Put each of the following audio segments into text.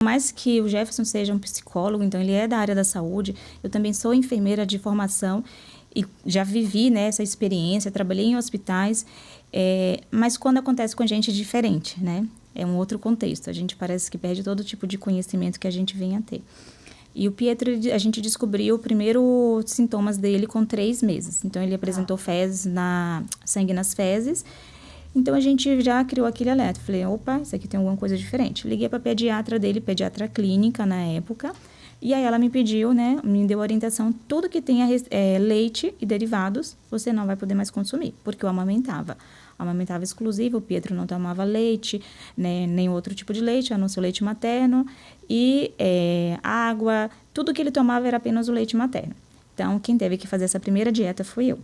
Por mais que o Jefferson seja um psicólogo, então ele é da área da saúde, eu também sou enfermeira de formação e já vivi, né, essa experiência, trabalhei em hospitais, mas quando acontece com a gente é diferente, né? É um outro contexto, a gente parece que perde todo tipo de conhecimento que a gente vem a ter. E o Pietro, a gente descobriu os primeiros sintomas dele com 3 meses. Então, ele apresentou sangue nas fezes. Então, a gente já criou aquele alerta. Falei, opa, isso aqui tem alguma coisa diferente. Liguei para a pediatra dele, pediatra clínica na época. E aí, ela me pediu, né, me deu orientação, tudo que tenha leite e derivados, você não vai poder mais consumir, porque eu amamentava exclusivo, o Pietro não tomava leite, né, nem outro tipo de leite, a não ser o leite materno, e água, tudo que ele tomava era apenas o leite materno. Então, quem teve que fazer essa primeira dieta fui eu.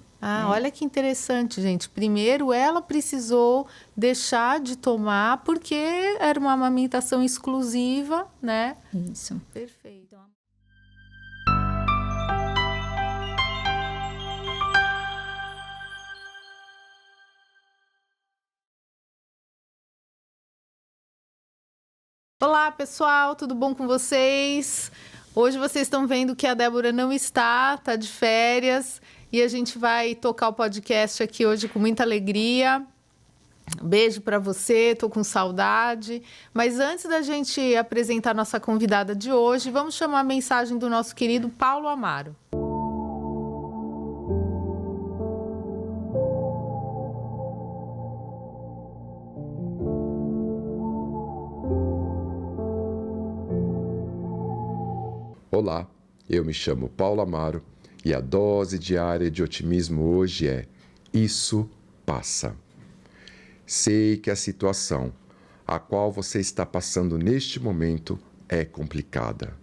Olha que interessante, gente. Primeiro, ela precisou deixar de tomar porque era uma amamentação exclusiva, né? Isso. Perfeito. Olá, pessoal, tudo bom com vocês? Hoje vocês estão vendo que a Débora não está de férias e a gente vai tocar o podcast aqui hoje com muita alegria. Beijo para você, tô com saudade. Mas antes da gente apresentar nossa convidada de hoje, vamos chamar a mensagem do nosso querido Paulo Amaro. Olá, eu me chamo Paulo Amaro e a dose diária de otimismo hoje é: isso passa. Sei que a situação a qual você está passando neste momento é complicada,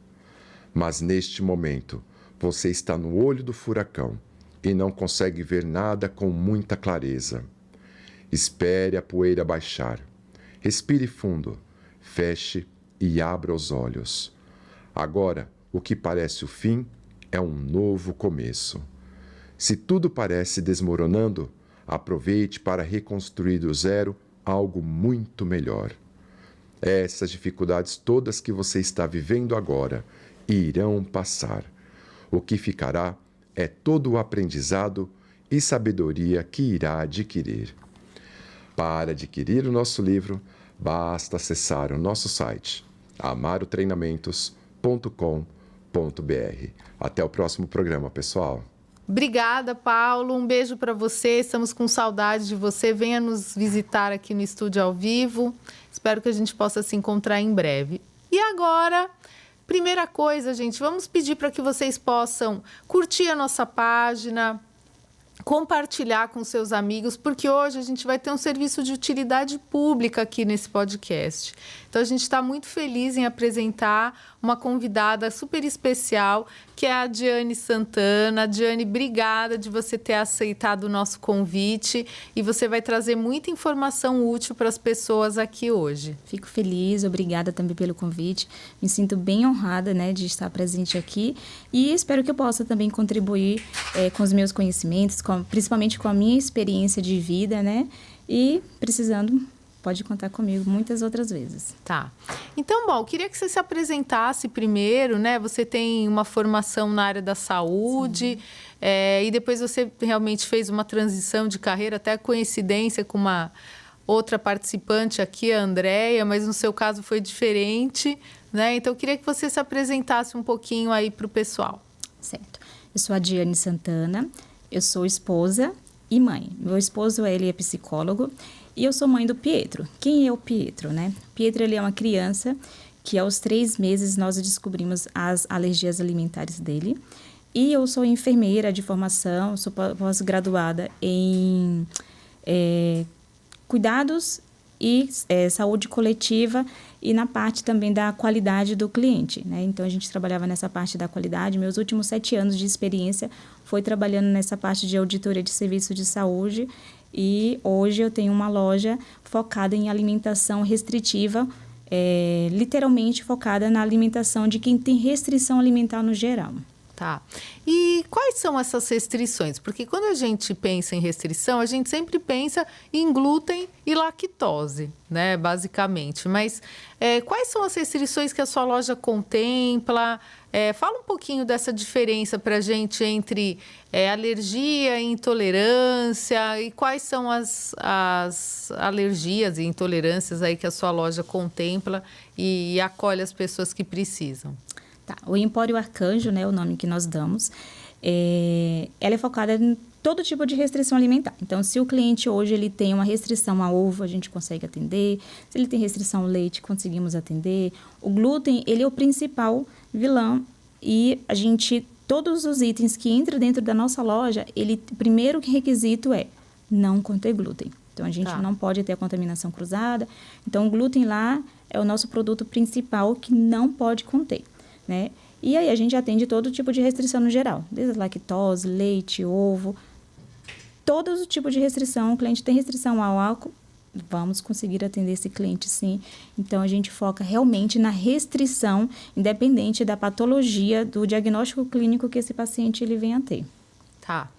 mas neste momento você está no olho do furacão e não consegue ver nada com muita clareza. Espere a poeira baixar. Respire fundo, feche e abra os olhos. Agora, o que parece o fim é um novo começo. Se tudo parece desmoronando, aproveite para reconstruir do zero algo muito melhor. Essas dificuldades todas que você está vivendo agora irão passar. O que ficará é todo o aprendizado e sabedoria que irá adquirir. Para adquirir o nosso livro, basta acessar o nosso site amarotreinamentos.com.br. Até o próximo programa, pessoal. Obrigada, Paulo. Um beijo para você. Estamos com saudade de você. Venha nos visitar aqui no estúdio ao vivo. Espero que a gente possa se encontrar em breve. E agora, primeira coisa, gente, vamos pedir para que vocês possam curtir a nossa página, compartilhar com seus amigos, porque hoje a gente vai ter um serviço de utilidade pública aqui nesse podcast. Então, a gente está muito feliz em apresentar uma convidada super especial, que é a Diane Santana. Diane, obrigada de você ter aceitado o nosso convite e você vai trazer muita informação útil para as pessoas aqui hoje. Fico feliz, obrigada também pelo convite. Me sinto bem honrada, né, de estar presente aqui e espero que eu possa também contribuir com os meus conhecimentos, principalmente com a minha experiência de vida, né, e precisando, pode contar comigo muitas outras vezes. Tá. Então, bom, eu queria que você se apresentasse primeiro, né? Você tem uma formação na área da saúde, e depois você realmente fez uma transição de carreira, até coincidência com uma outra participante aqui, a Andréia, mas no seu caso foi diferente, né? Então, eu queria que você se apresentasse um pouquinho aí para o pessoal. Certo. Eu sou a Diane Santana, eu sou esposa e mãe. Meu esposo, ele é psicólogo. E eu sou mãe do Pietro. Quem é o Pietro, né? Pietro, ele é uma criança que aos 3 meses nós descobrimos as alergias alimentares dele. E eu sou enfermeira de formação, sou pós-graduada em cuidados e saúde coletiva e na parte também da qualidade do cliente, né? Então, a gente trabalhava nessa parte da qualidade. Meus últimos 7 anos de experiência foi trabalhando nessa parte de auditoria de serviço de saúde. E hoje eu tenho uma loja focada em alimentação restritiva, literalmente focada na alimentação de quem tem restrição alimentar no geral. Tá. E quais são essas restrições? Porque quando a gente pensa em restrição, a gente sempre pensa em glúten e lactose, né? Basicamente. Mas quais são as restrições que a sua loja contempla? Fala um pouquinho dessa diferença para a gente entre alergia e intolerância e quais são as alergias e intolerâncias aí que a sua loja contempla e acolhe as pessoas que precisam. Tá. O Empório Arcanjo, né, o nome que nós damos, ela é focada em todo tipo de restrição alimentar. Então, se o cliente hoje ele tem uma restrição a ovo, a gente consegue atender. Se ele tem restrição ao leite, conseguimos atender. O glúten, ele é o principal vilão e todos os itens que entram dentro da nossa loja, o primeiro requisito é não conter glúten. Então, a gente não pode ter a contaminação cruzada. Então, o glúten lá é o nosso produto principal que não pode conter, né? E aí a gente atende todo tipo de restrição no geral, desde lactose, leite, ovo, todo o tipo de restrição. O cliente tem restrição ao álcool, vamos conseguir atender esse cliente sim. Então a gente foca realmente na restrição, independente da patologia, do diagnóstico clínico que esse paciente ele vem a ter. Tá.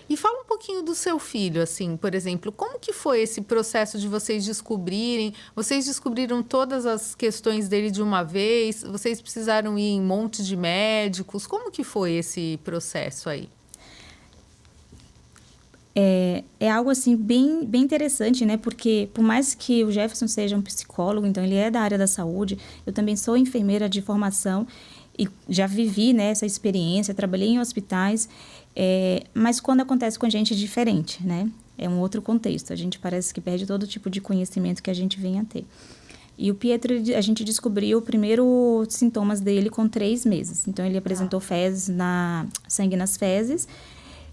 E fala um pouquinho do seu filho, assim, por exemplo, como que foi esse processo de vocês descobrirem? Vocês descobriram todas as questões dele de uma vez? Vocês precisaram ir em um monte de médicos? Como que foi esse processo aí? É algo assim bem interessante, né? Porque por mais que o Jefferson seja um psicólogo, então ele é da área da saúde, eu também sou enfermeira de formação e já vivi, né, essa experiência, trabalhei em hospitais, mas quando acontece com a gente é diferente, né? É um outro contexto, a gente parece que perde todo tipo de conhecimento que a gente vem a ter. E o Pietro, a gente descobriu os primeiros sintomas dele com 3 meses. Então, ele apresentou sangue nas fezes.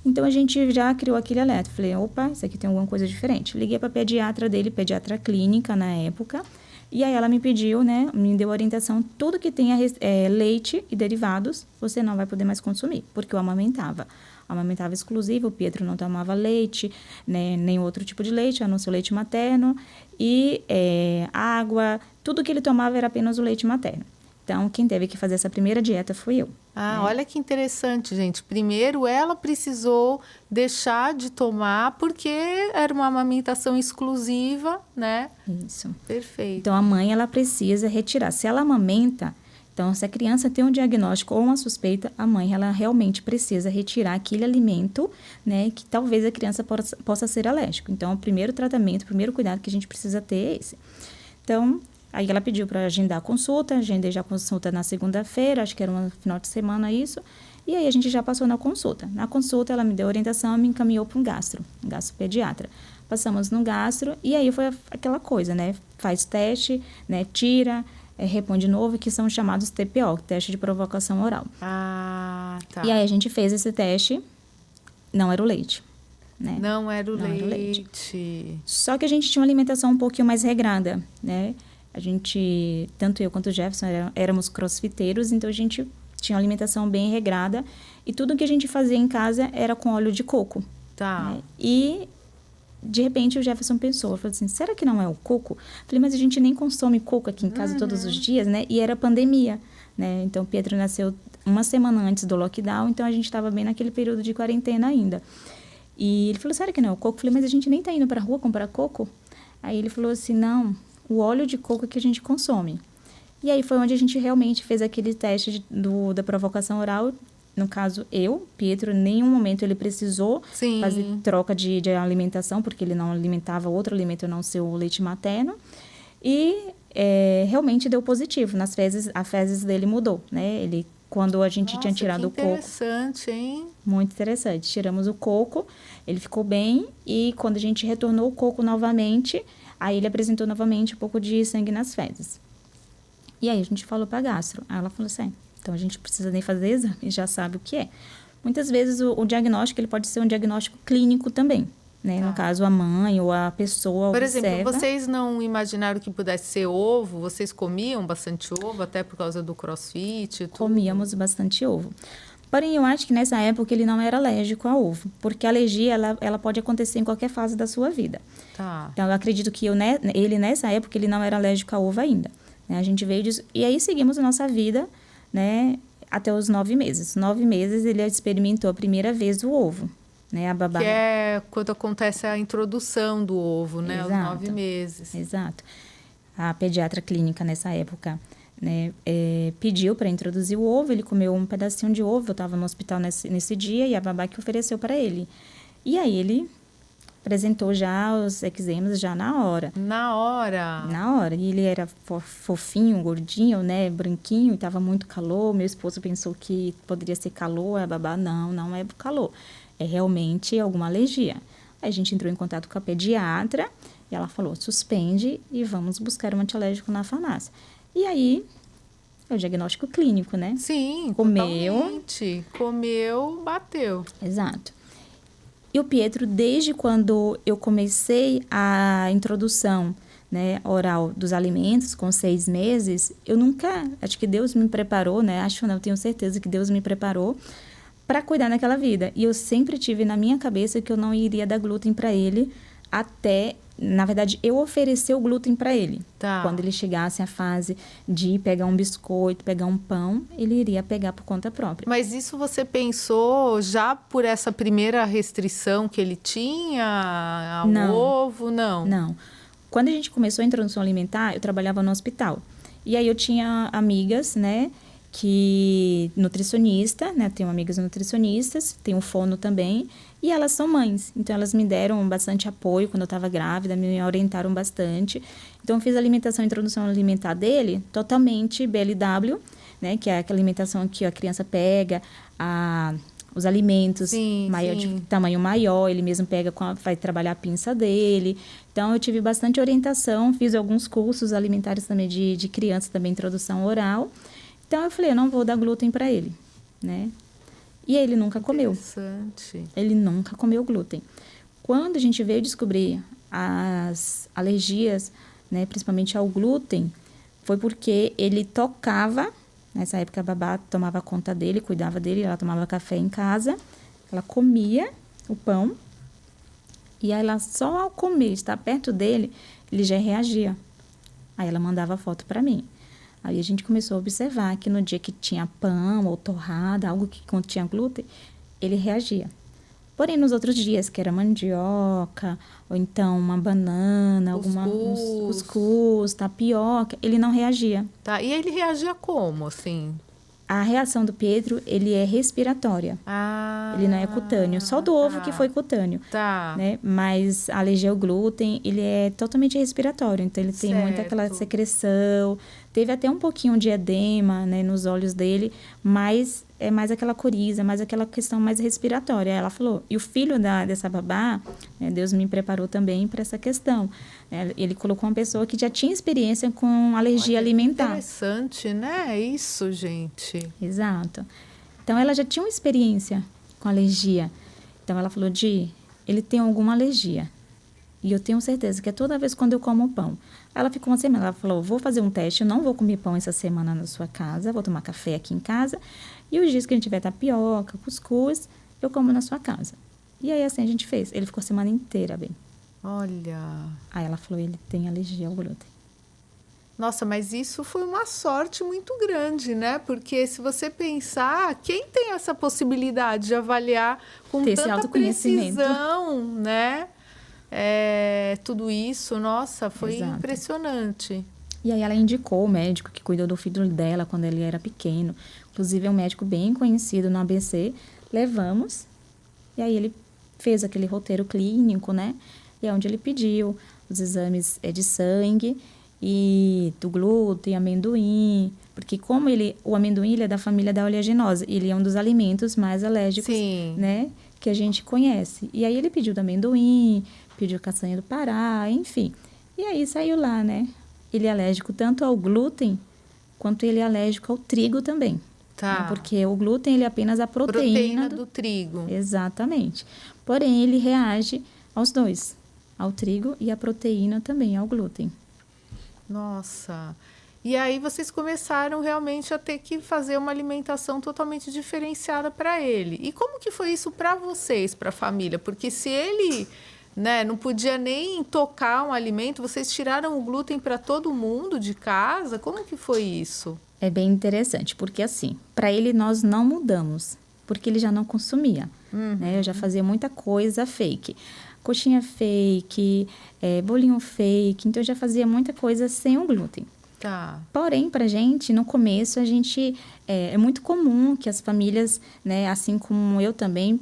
Então, a gente já criou aquele alerta. Falei, opa, isso aqui tem alguma coisa diferente. Liguei para a pediatra dele, pediatra clínica na época. E aí, ela me pediu, né, me deu orientação, tudo que tenha leite e derivados, você não vai poder mais consumir, porque eu amamentava. Amamentava exclusivo, o Pietro não tomava leite, né, nem outro tipo de leite, a não ser o leite materno. E água, tudo que ele tomava era apenas o leite materno. Então, quem teve que fazer essa primeira dieta fui eu. Olha que interessante, gente. Primeiro, ela precisou deixar de tomar porque era uma amamentação exclusiva, né? Isso. Perfeito. Então, a mãe, ela precisa retirar. Se ela amamenta, então, se a criança tem um diagnóstico ou uma suspeita, a mãe, ela realmente precisa retirar aquele alimento, né? Que talvez a criança possa ser alérgico. Então, o primeiro tratamento, o primeiro cuidado que a gente precisa ter é esse. Então, aí ela pediu para agendar a consulta, agendei já a consulta na segunda-feira, acho que era um final de semana isso, e aí a gente já passou na consulta. Na consulta ela me deu orientação, me encaminhou para um gastropediatra. Passamos no gastro e aí foi aquela coisa, né? Faz teste, né? Tira, repõe de novo, que são chamados TPO, teste de provocação oral. Tá. E aí a gente fez esse teste, não era o leite. Né? Não era o leite. Só que a gente tinha uma alimentação um pouquinho mais regrada, né? A gente, tanto eu quanto o Jefferson, éramos crossfiteiros, então a gente tinha uma alimentação bem regrada e tudo que a gente fazia em casa era com óleo de coco. Tá. Né? E, de repente, o Jefferson pensou, falou assim, será que não é o coco? Falei, mas a gente nem consome coco aqui em casa todos os dias, né? E era pandemia, né? Então, o Pedro nasceu uma semana antes do lockdown, então a gente estava bem naquele período de quarentena ainda. E ele falou, será que não é o coco? Falei, mas a gente nem tá indo pra rua comprar coco? Aí ele falou assim, não, o óleo de coco que a gente consome. E aí foi onde a gente realmente fez aquele teste da provocação oral. No caso, Pietro, em nenhum momento ele precisou fazer troca de alimentação, porque ele não alimentava outro alimento a não ser o leite materno. E realmente deu positivo. Nas fezes, a fezes dele mudou, né? Quando a gente tinha tirado o coco. Interessante, hein? Muito interessante. Tiramos o coco, ele ficou bem. E quando a gente retornou o coco novamente, aí ele apresentou novamente um pouco de sangue nas fezes. E aí a gente falou para a gastro. Aí ela falou assim, então a gente precisa nem fazer exame, já sabe o que é. Muitas vezes o diagnóstico ele pode ser um diagnóstico clínico também. Né? No caso, a mãe ou a pessoa Por observa. exemplo, vocês não imaginaram que pudesse ser ovo? Vocês comiam bastante ovo, até por causa do crossfit? Tudo? Comíamos bastante ovo. Porém, eu acho que nessa época ele não era alérgico a ovo, porque a alergia ela pode acontecer em qualquer fase da sua vida. Tá. Então, eu acredito que ele nessa época ele não era alérgico a ovo ainda. Né? A gente veio disso, e aí seguimos a nossa vida, né? até os 9 meses. 9 meses ele experimentou a primeira vez o ovo, né? A babá. Que é quando acontece a introdução do ovo, né? Exato. Aos 9 meses. Exato. A pediatra clínica nessa época, né, pediu para introduzir o ovo, ele comeu um pedacinho de ovo, eu estava no hospital nesse dia, e a babá que ofereceu para ele. E aí ele apresentou já os eczemas já na hora. Na hora? Na hora. E ele era fofinho, gordinho, né, branquinho, e estava muito calor. Meu esposo pensou que poderia ser calor, a babá, não é calor. É realmente alguma alergia. Aí a gente entrou em contato com a pediatra, e ela falou, suspende e vamos buscar um antialérgico na farmácia. E aí, é o diagnóstico clínico, né? Sim, comeu. Totalmente. Comeu, bateu. Exato. E o Pietro, desde quando eu comecei a introdução, né, oral dos alimentos, com 6 meses, eu nunca, acho que Deus me preparou, né? Acho não, tenho certeza que Deus me preparou para cuidar daquela vida. E eu sempre tive na minha cabeça que eu não iria dar glúten para ele até, na verdade, eu oferecer o glúten para ele. Tá. Quando ele chegasse à fase de pegar um biscoito, pegar um pão, ele iria pegar por conta própria. Mas isso você pensou já por essa primeira restrição que ele tinha ao ovo? Não. Não. Quando a gente começou a introdução alimentar, eu trabalhava no hospital. E aí eu tinha amigas, né, que nutricionista, né, tenho amigas nutricionistas, tenho um fono também, e elas são mães, então elas me deram bastante apoio quando eu estava grávida, me orientaram bastante. Então eu fiz a alimentação, a introdução alimentar dele, totalmente BLW, né, que é aquela alimentação que a criança pega, os alimentos de tamanho maior, ele mesmo pega, vai trabalhar a pinça dele. Então, eu tive bastante orientação, fiz alguns cursos alimentares também de criança, também introdução oral. Então, eu falei, eu não vou dar glúten para ele, né? E ele nunca comeu. Interessante. Ele nunca comeu glúten. Quando a gente veio descobrir as alergias, né, principalmente ao glúten, foi porque ele tocava. Nessa época, a babá tomava conta dele, cuidava dele, ela tomava café em casa, ela comia o pão, e aí ela só ao comer, estar perto dele, ele já reagia. Aí ela mandava foto para mim. Aí a gente começou a observar que no dia que tinha pão ou torrada, algo que continha glúten, ele reagia. Porém, nos outros dias, que era mandioca, ou então uma banana, cuscuz, tapioca, ele não reagia. Tá, e ele reagia como, assim? A reação do Pietro, ele é respiratória. Ele não é cutâneo. Só do ovo que foi cutâneo. Tá. Né? Mas a alergia ao glúten, ele é totalmente respiratório. Então, ele tem muita aquela secreção. Teve até um pouquinho de edema, né, nos olhos dele. Mas é mais aquela coriza, mais aquela questão mais respiratória. Ela falou. E o filho dessa babá, né, Deus me preparou também para essa questão. Ele colocou uma pessoa que já tinha experiência com alergia alimentar. Interessante, né? Isso, gente. Exato. Então, ela já tinha uma experiência com alergia. Então, ela falou, ele tem alguma alergia. E eu tenho certeza que é toda vez quando eu como pão. Ela ficou uma semana, ela falou, vou fazer um teste, eu não vou comer pão essa semana na sua casa, vou tomar café aqui em casa. E os dias que a gente tiver tapioca, cuscuz, eu como na sua casa. E aí, assim, a gente fez. Ele ficou a semana inteira bem. Olha. Aí ela falou, ele tem alergia ao glúten. Nossa, mas isso foi uma sorte muito grande, né? Porque se você pensar, quem tem essa possibilidade de avaliar com tanta precisão, né? Tudo isso, nossa, foi impressionante. E aí ela indicou o médico que cuidou do filho dela quando ele era pequeno. Inclusive, é um médico bem conhecido no ABC. Levamos, e aí ele fez aquele roteiro clínico, né? E é onde ele pediu os exames de sangue e do glúten, amendoim, porque como o amendoim ele é da família da oleaginosa, ele é um dos alimentos mais alérgicos, né, que a gente conhece. E aí ele pediu do amendoim, pediu castanha do Pará, enfim. E aí saiu lá, né? Ele é alérgico tanto ao glúten, quanto ele é alérgico ao trigo também. Tá. Né? Porque o glúten ele é apenas a proteína do trigo. Exatamente. Porém, ele reage aos dois, ao trigo e à proteína também, ao glúten. Nossa. E aí vocês começaram realmente a ter que fazer uma alimentação totalmente diferenciada para ele. E como que foi isso para vocês, para a família? Porque se ele, né, não podia nem tocar um alimento, vocês tiraram o glúten para todo mundo de casa? Como que foi isso? É bem interessante, porque assim, para ele nós não mudamos, porque ele já não consumia, né? Eu já fazia muita coisa fake. Coxinha fake, bolinho fake, então eu já fazia muita coisa sem o glúten. Tá. Porém, pra gente, no começo, é muito comum que as famílias, né, assim como eu também,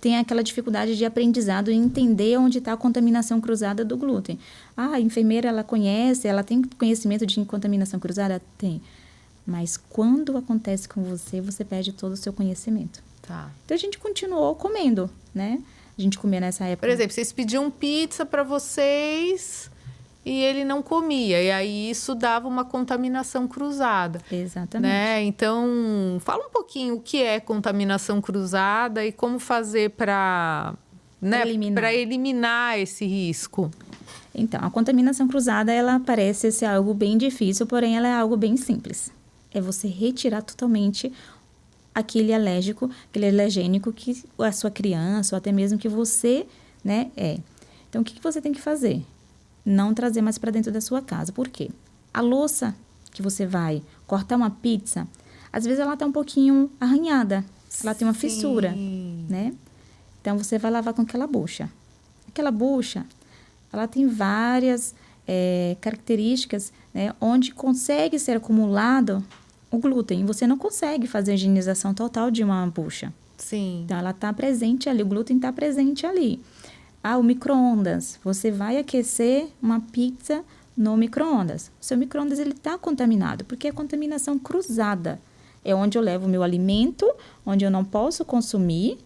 tenham aquela dificuldade de aprendizado em entender onde está a contaminação cruzada do glúten. Ah, a enfermeira, ela conhece, ela tem conhecimento de contaminação cruzada? Tem. Mas quando acontece com você, você perde todo o seu conhecimento. Tá. Então, a gente continuou comendo, né? A gente comia nessa época. Por exemplo, vocês pediam pizza para vocês e ele não comia. E aí isso dava uma contaminação cruzada. Exatamente. Né? Então, fala um pouquinho o que é contaminação cruzada e como fazer para eliminar esse risco. Então, a contaminação cruzada, ela parece ser algo bem difícil, porém ela é algo bem simples. É você retirar totalmente aquele alérgico, aquele alergênico que a sua criança ou até mesmo que você, né, é. Então, o que você tem que fazer? Não trazer mais para dentro da sua casa. Por quê? A louça que você vai cortar uma pizza, às vezes ela está um pouquinho arranhada, ela tem uma fissura, né? Então, você vai lavar com aquela bucha. Aquela bucha, ela tem várias características, né, onde consegue ser acumulado o glúten. Você não consegue fazer a higienização total de uma bucha. Sim. Então, ela está presente ali, o glúten está presente ali. Ah, o micro-ondas. Você vai aquecer uma pizza no micro-ondas. O seu micro-ondas, ele está contaminado, porque é contaminação cruzada. É onde eu levo o meu alimento, onde eu não posso consumir,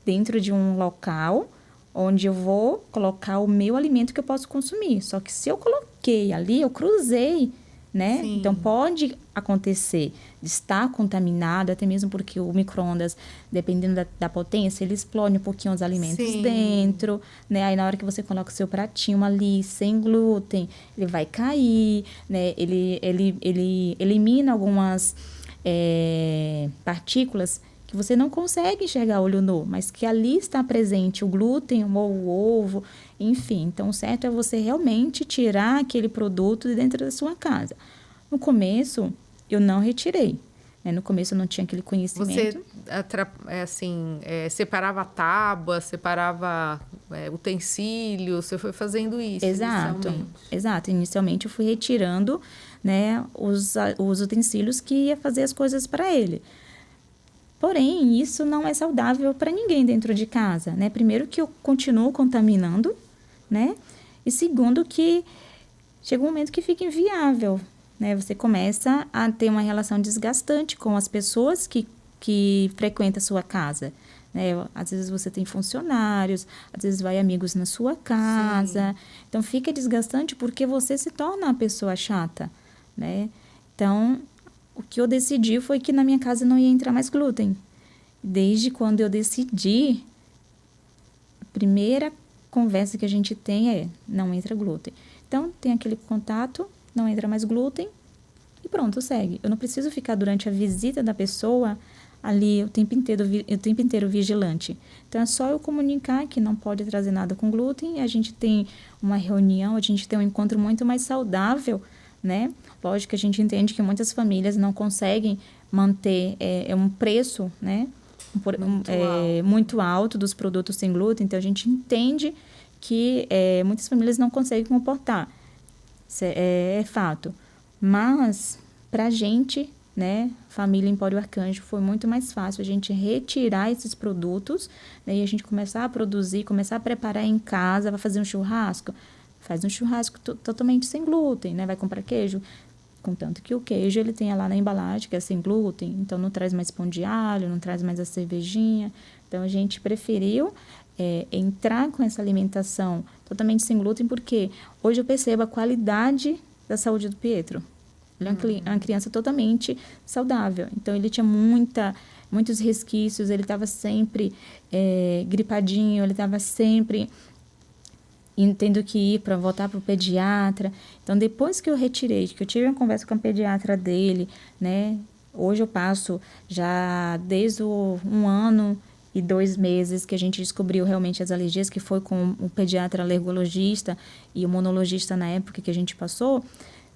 dentro de um local onde eu vou colocar o meu alimento que eu posso consumir. Só que se eu coloquei ali, eu cruzei, né? Sim. Então, pode acontecer de estar contaminado, até mesmo porque o micro-ondas, dependendo da potência, ele explode um pouquinho os alimentos Sim. dentro, né? Aí, na hora que você coloca o seu pratinho ali, sem glúten, ele vai cair, né? Ele elimina algumas partículas que você não consegue enxergar a olho nu, mas que ali está presente o glúten ou o ovo, enfim. Então, o certo é você realmente tirar aquele produto de dentro da sua casa. No começo, eu não retirei, né? No começo, eu não tinha aquele conhecimento. Você, separava tábua, separava utensílios, você foi fazendo isso Exato. Inicialmente, eu fui retirando, né, os utensílios que ia fazer as coisas para ele. Porém, isso não é saudável para ninguém dentro de casa, né? Primeiro que eu continuo contaminando, né? E segundo que chega um momento que fica inviável, né? Você começa a ter uma relação desgastante com as pessoas que frequentam a sua casa, né? Às vezes você tem funcionários, às vezes vai amigos na sua casa. Sim. Então, fica desgastante porque você se torna uma pessoa chata, né? Então, o que eu decidi foi que na minha casa não ia entrar mais glúten. Desde quando eu decidi, a primeira conversa que a gente tem é, não entra glúten. Então, tem aquele contato, não entra mais glúten e pronto, segue. Eu não preciso ficar durante a visita da pessoa ali o tempo inteiro vigilante. Então, é só eu comunicar que não pode trazer nada com glúten, a gente tem uma reunião, a gente tem um encontro muito mais saudável, né? Lógico que a gente entende que muitas famílias não conseguem manter um preço, né? Muito alto dos produtos sem glúten. Então, a gente entende que muitas famílias não conseguem comportar. Isso é fato. Mas, para a gente, né? Família Empório Arcanjo, foi muito mais fácil a gente retirar esses produtos, né, e a gente começar a produzir, começar a preparar em casa, vai fazer um churrasco. Faz um churrasco totalmente sem glúten, né? Vai comprar queijo, contanto que o queijo ele tenha lá na embalagem, que é sem glúten. Então, não traz mais pão de alho, não traz mais a cervejinha. Então, a gente preferiu entrar com essa alimentação totalmente sem glúten, porque hoje eu percebo a qualidade da saúde do Pietro. Ele é uma criança totalmente saudável. Então, ele tinha muitos resquícios, ele estava sempre gripadinho, ele estava sempre tendo que ir para voltar para o pediatra. Então, depois que eu retirei, que eu tive uma conversa com a pediatra dele, né? Hoje eu passo já desde 1 ano e 2 meses que a gente descobriu realmente as alergias, que foi com o pediatra alergologista e o imunologista na época que a gente passou.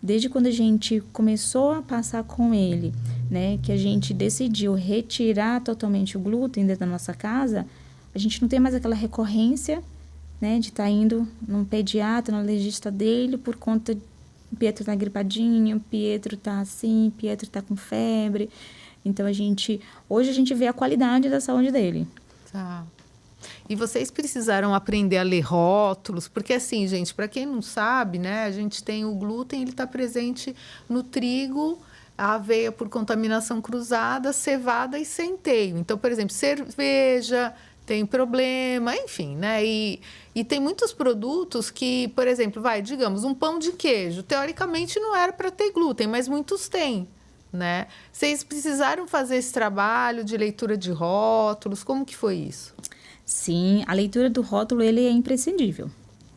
desde quando a gente começou a passar com ele, né, que a gente decidiu retirar totalmente o glúten dentro da nossa casa, a gente não tem mais aquela recorrência, né, de estar indo num pediatra, no alergista dele, por conta o Pietro tá gripadinho, o Pietro tá assim, o Pietro tá com febre. Então, hoje a gente vê a qualidade da saúde dele. Tá. E vocês precisaram aprender a ler rótulos, porque assim, gente, para quem não sabe, né, a gente tem o glúten, ele está presente no trigo, a aveia por contaminação cruzada, cevada e centeio. Então, por exemplo, cerveja tem problema, enfim, né? E tem muitos produtos que, por exemplo, digamos, um pão de queijo, teoricamente não era para ter glúten, mas muitos têm, né? Vocês precisaram fazer esse trabalho de leitura de rótulos, como que foi isso? Sim, a leitura do rótulo, ele é imprescindível.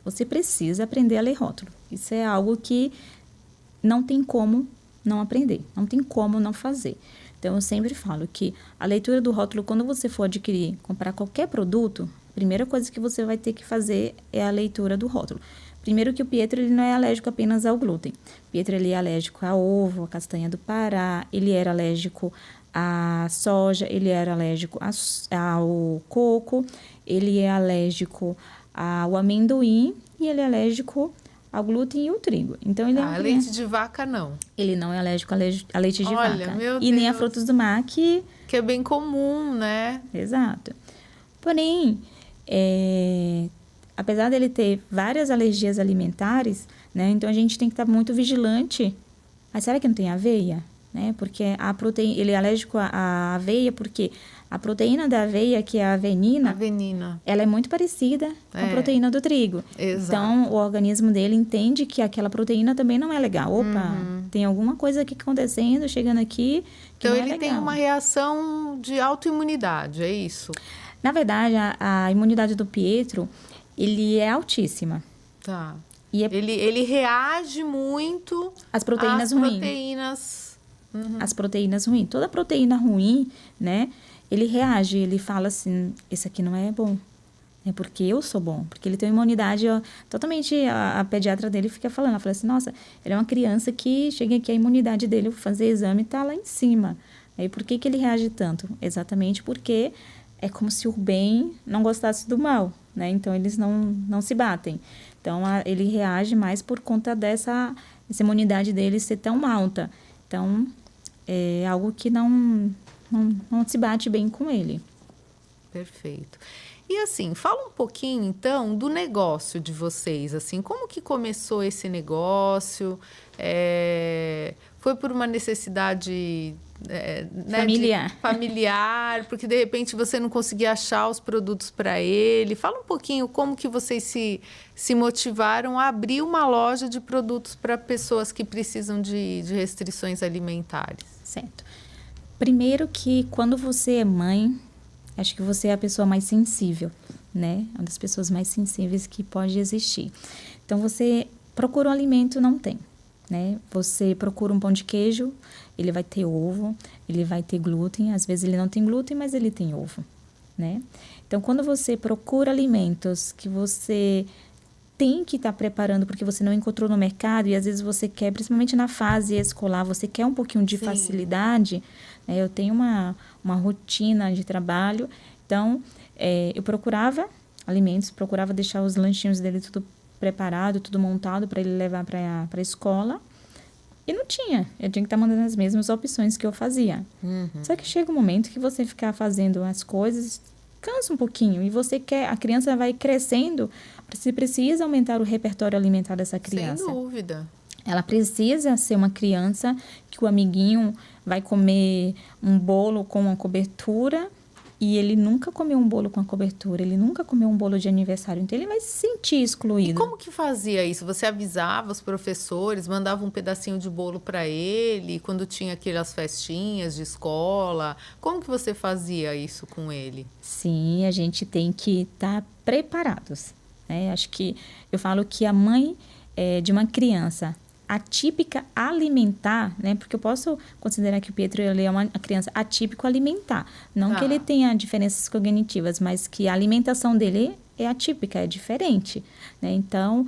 Você precisa aprender a ler rótulo. Isso é algo que não tem como não aprender, não tem como não fazer. Então, eu sempre falo que a leitura do rótulo, quando você for comprar qualquer produto, a primeira coisa que você vai ter que fazer é a leitura do rótulo. Primeiro que o Pietro, ele não é alérgico apenas ao glúten. O Pietro, ele é alérgico a ovo, a castanha do Pará, ele era alérgico à soja, ele era alérgico ao coco, ele é alérgico ao amendoim e ele é alérgico ao glúten e ao trigo. Então, ele leite de vaca, não. Ele não é alérgico a leite de vaca. Meu e Deus. nem a frutos do mar, que é bem comum, né? Exato. Porém, apesar dele ter várias alergias alimentares, né? Então, a gente tem que estar muito vigilante. Mas será que não tem aveia? Né? Porque a proteína, ele é alérgico à aveia porque a proteína da aveia, que é a avenina, ela é muito parecida com a proteína do trigo. Exato. Então, o organismo dele entende que aquela proteína também não é legal. Opa, tem alguma coisa aqui acontecendo, chegando aqui, que então, não é legal. Então, ele tem uma reação de autoimunidade, é isso? Na verdade, a imunidade do Pietro, ele é altíssima. Tá. E ele reage muito às proteínas ruins. As proteínas ruins. Toda proteína ruim, né? Ele reage, ele fala assim, esse aqui não é bom. É porque eu sou bom. Porque ele tem uma imunidade totalmente... A pediatra dele fica falando. Ela fala assim, nossa, ele é uma criança que chega aqui, a imunidade dele, eu vou fazer exame e tá lá em cima. Aí, por que ele reage tanto? Exatamente porque é como se o bem não gostasse do mal, né? Então, eles não se batem. Então, ele reage mais por conta essa imunidade dele ser tão alta. Então, é algo que não se bate bem com ele. Perfeito. E assim, fala um pouquinho, então, do negócio de vocês. Assim, como que começou esse negócio? Foi por uma necessidade familiar, porque de repente você não conseguia achar os produtos para ele. Fala um pouquinho como que vocês se motivaram a abrir uma loja de produtos para pessoas que precisam de restrições alimentares. Certo. Primeiro que quando você é mãe, acho que você é a pessoa mais sensível, né? Uma das pessoas mais sensíveis que pode existir. Então, você procura um alimento, não tem, né? Você procura um pão de queijo, ele vai ter ovo, ele vai ter glúten. Às vezes ele não tem glúten, mas ele tem ovo, né? Então, quando você procura alimentos que você tem que estar preparando porque você não encontrou no mercado e às vezes você quer, principalmente na fase escolar, você quer um pouquinho de facilidade, né? Eu tenho uma rotina de trabalho, então eu procurava alimentos, procurava deixar os lanchinhos dele tudo preparado, tudo montado para ele levar para a escola e não tinha, eu tinha que estar mandando as mesmas opções que eu fazia. Só que chega um momento que você ficar fazendo as coisas cansa um pouquinho e você quer, a criança vai crescendo, você precisa aumentar o repertório alimentar dessa criança. Sem dúvida. Ela precisa ser uma criança que o amiguinho vai comer um bolo com uma cobertura e ele nunca comeu um bolo com a cobertura, ele nunca comeu um bolo de aniversário, então ele vai se sentir excluído. E como que fazia isso? Você avisava os professores, mandava um pedacinho de bolo para ele quando tinha aquelas festinhas de escola? Como que você fazia isso com ele? Sim, a gente tem que estar preparados, né? Acho que eu falo que a mãe de uma criança atípica alimentar, né? Porque eu posso considerar que o Pietro ele é uma criança atípico alimentar. Não que ele tenha diferenças cognitivas, mas que a alimentação dele é atípica, é diferente, né? Então,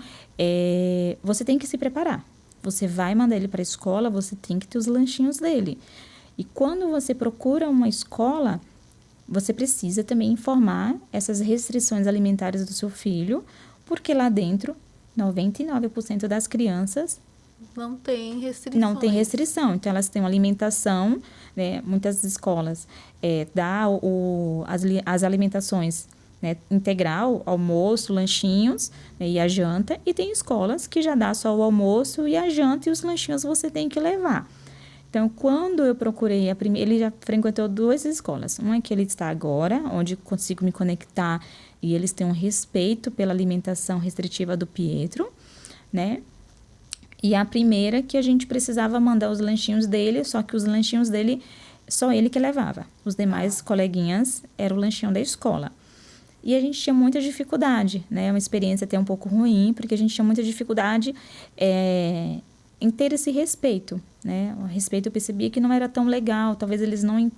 você tem que se preparar. Você vai mandar ele para a escola, você tem que ter os lanchinhos dele. E quando você procura uma escola, você precisa também informar essas restrições alimentares do seu filho, porque lá dentro, 99% das crianças não tem restrições. não tem restrição. Então, elas têm uma alimentação, né? Muitas escolas dá as alimentações, né, integral, almoço, lanchinhos, né, e a janta. E tem escolas que já dá só o almoço e a janta, e os lanchinhos você tem que levar. Então, quando eu procurei ele já frequentou 2 escolas. Uma que ele está agora, onde consigo me conectar, e eles têm um respeito pela alimentação restritiva do Pietro, né? E a primeira que a gente precisava mandar os lanchinhos dele, só que os lanchinhos dele, só ele que levava. Os demais coleguinhas era o lanchinho da escola. E a gente tinha muita dificuldade, né? Uma experiência até um pouco ruim, porque a gente tinha muita dificuldade em ter esse respeito, né? O respeito eu percebia que não era tão legal, talvez eles não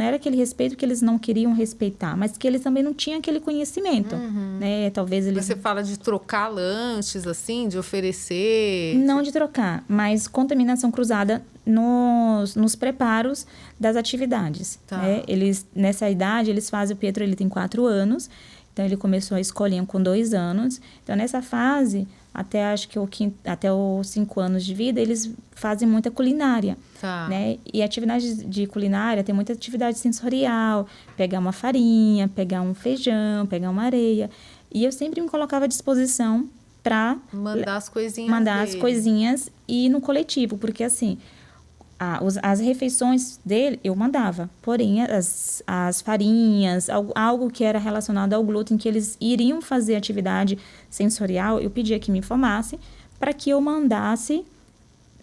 era aquele respeito que eles não queriam respeitar, mas que eles também não tinham aquele conhecimento, né? Talvez eles... Você fala de trocar lanches, assim, de oferecer... Não de trocar, mas contaminação cruzada nos preparos das atividades, tá, né? Eles, nessa idade, eles fazem... O Pietro, ele tem 4 anos, então ele começou a escolinha com 2 anos. Então, nessa fase... Até acho que até os 5 anos de vida, eles fazem muita culinária, tá, né? E atividade de culinária tem muita atividade sensorial, pegar uma farinha, pegar um feijão, pegar uma areia. E eu sempre me colocava à disposição para mandar as coisinhas as coisinhas e ir no coletivo, porque assim, as refeições dele eu mandava, porém as farinhas, algo que era relacionado ao glúten, que eles iriam fazer atividade sensorial, eu pedia que me informasse para que eu mandasse,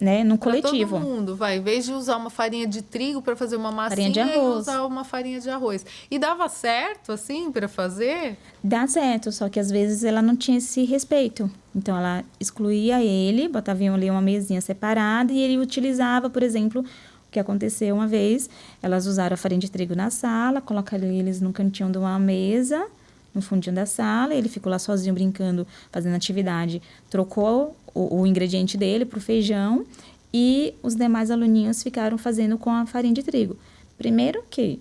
né, no coletivo. Todo mundo, vai. Em vez de usar uma farinha de trigo para fazer uma massinha, de arroz. usar uma farinha de arroz. E dava certo, assim, para fazer? Dá certo, só que às vezes ela não tinha esse respeito. Então, ela excluía ele, botava ali uma mesinha separada e ele utilizava, por exemplo, o que aconteceu uma vez, elas usaram a farinha de trigo na sala, colocaram eles no cantinho de uma mesa, no fundinho da sala, ele ficou lá sozinho brincando, fazendo atividade, trocou o ingrediente dele para o feijão e os demais aluninhos ficaram fazendo com a farinha de trigo. Primeiro que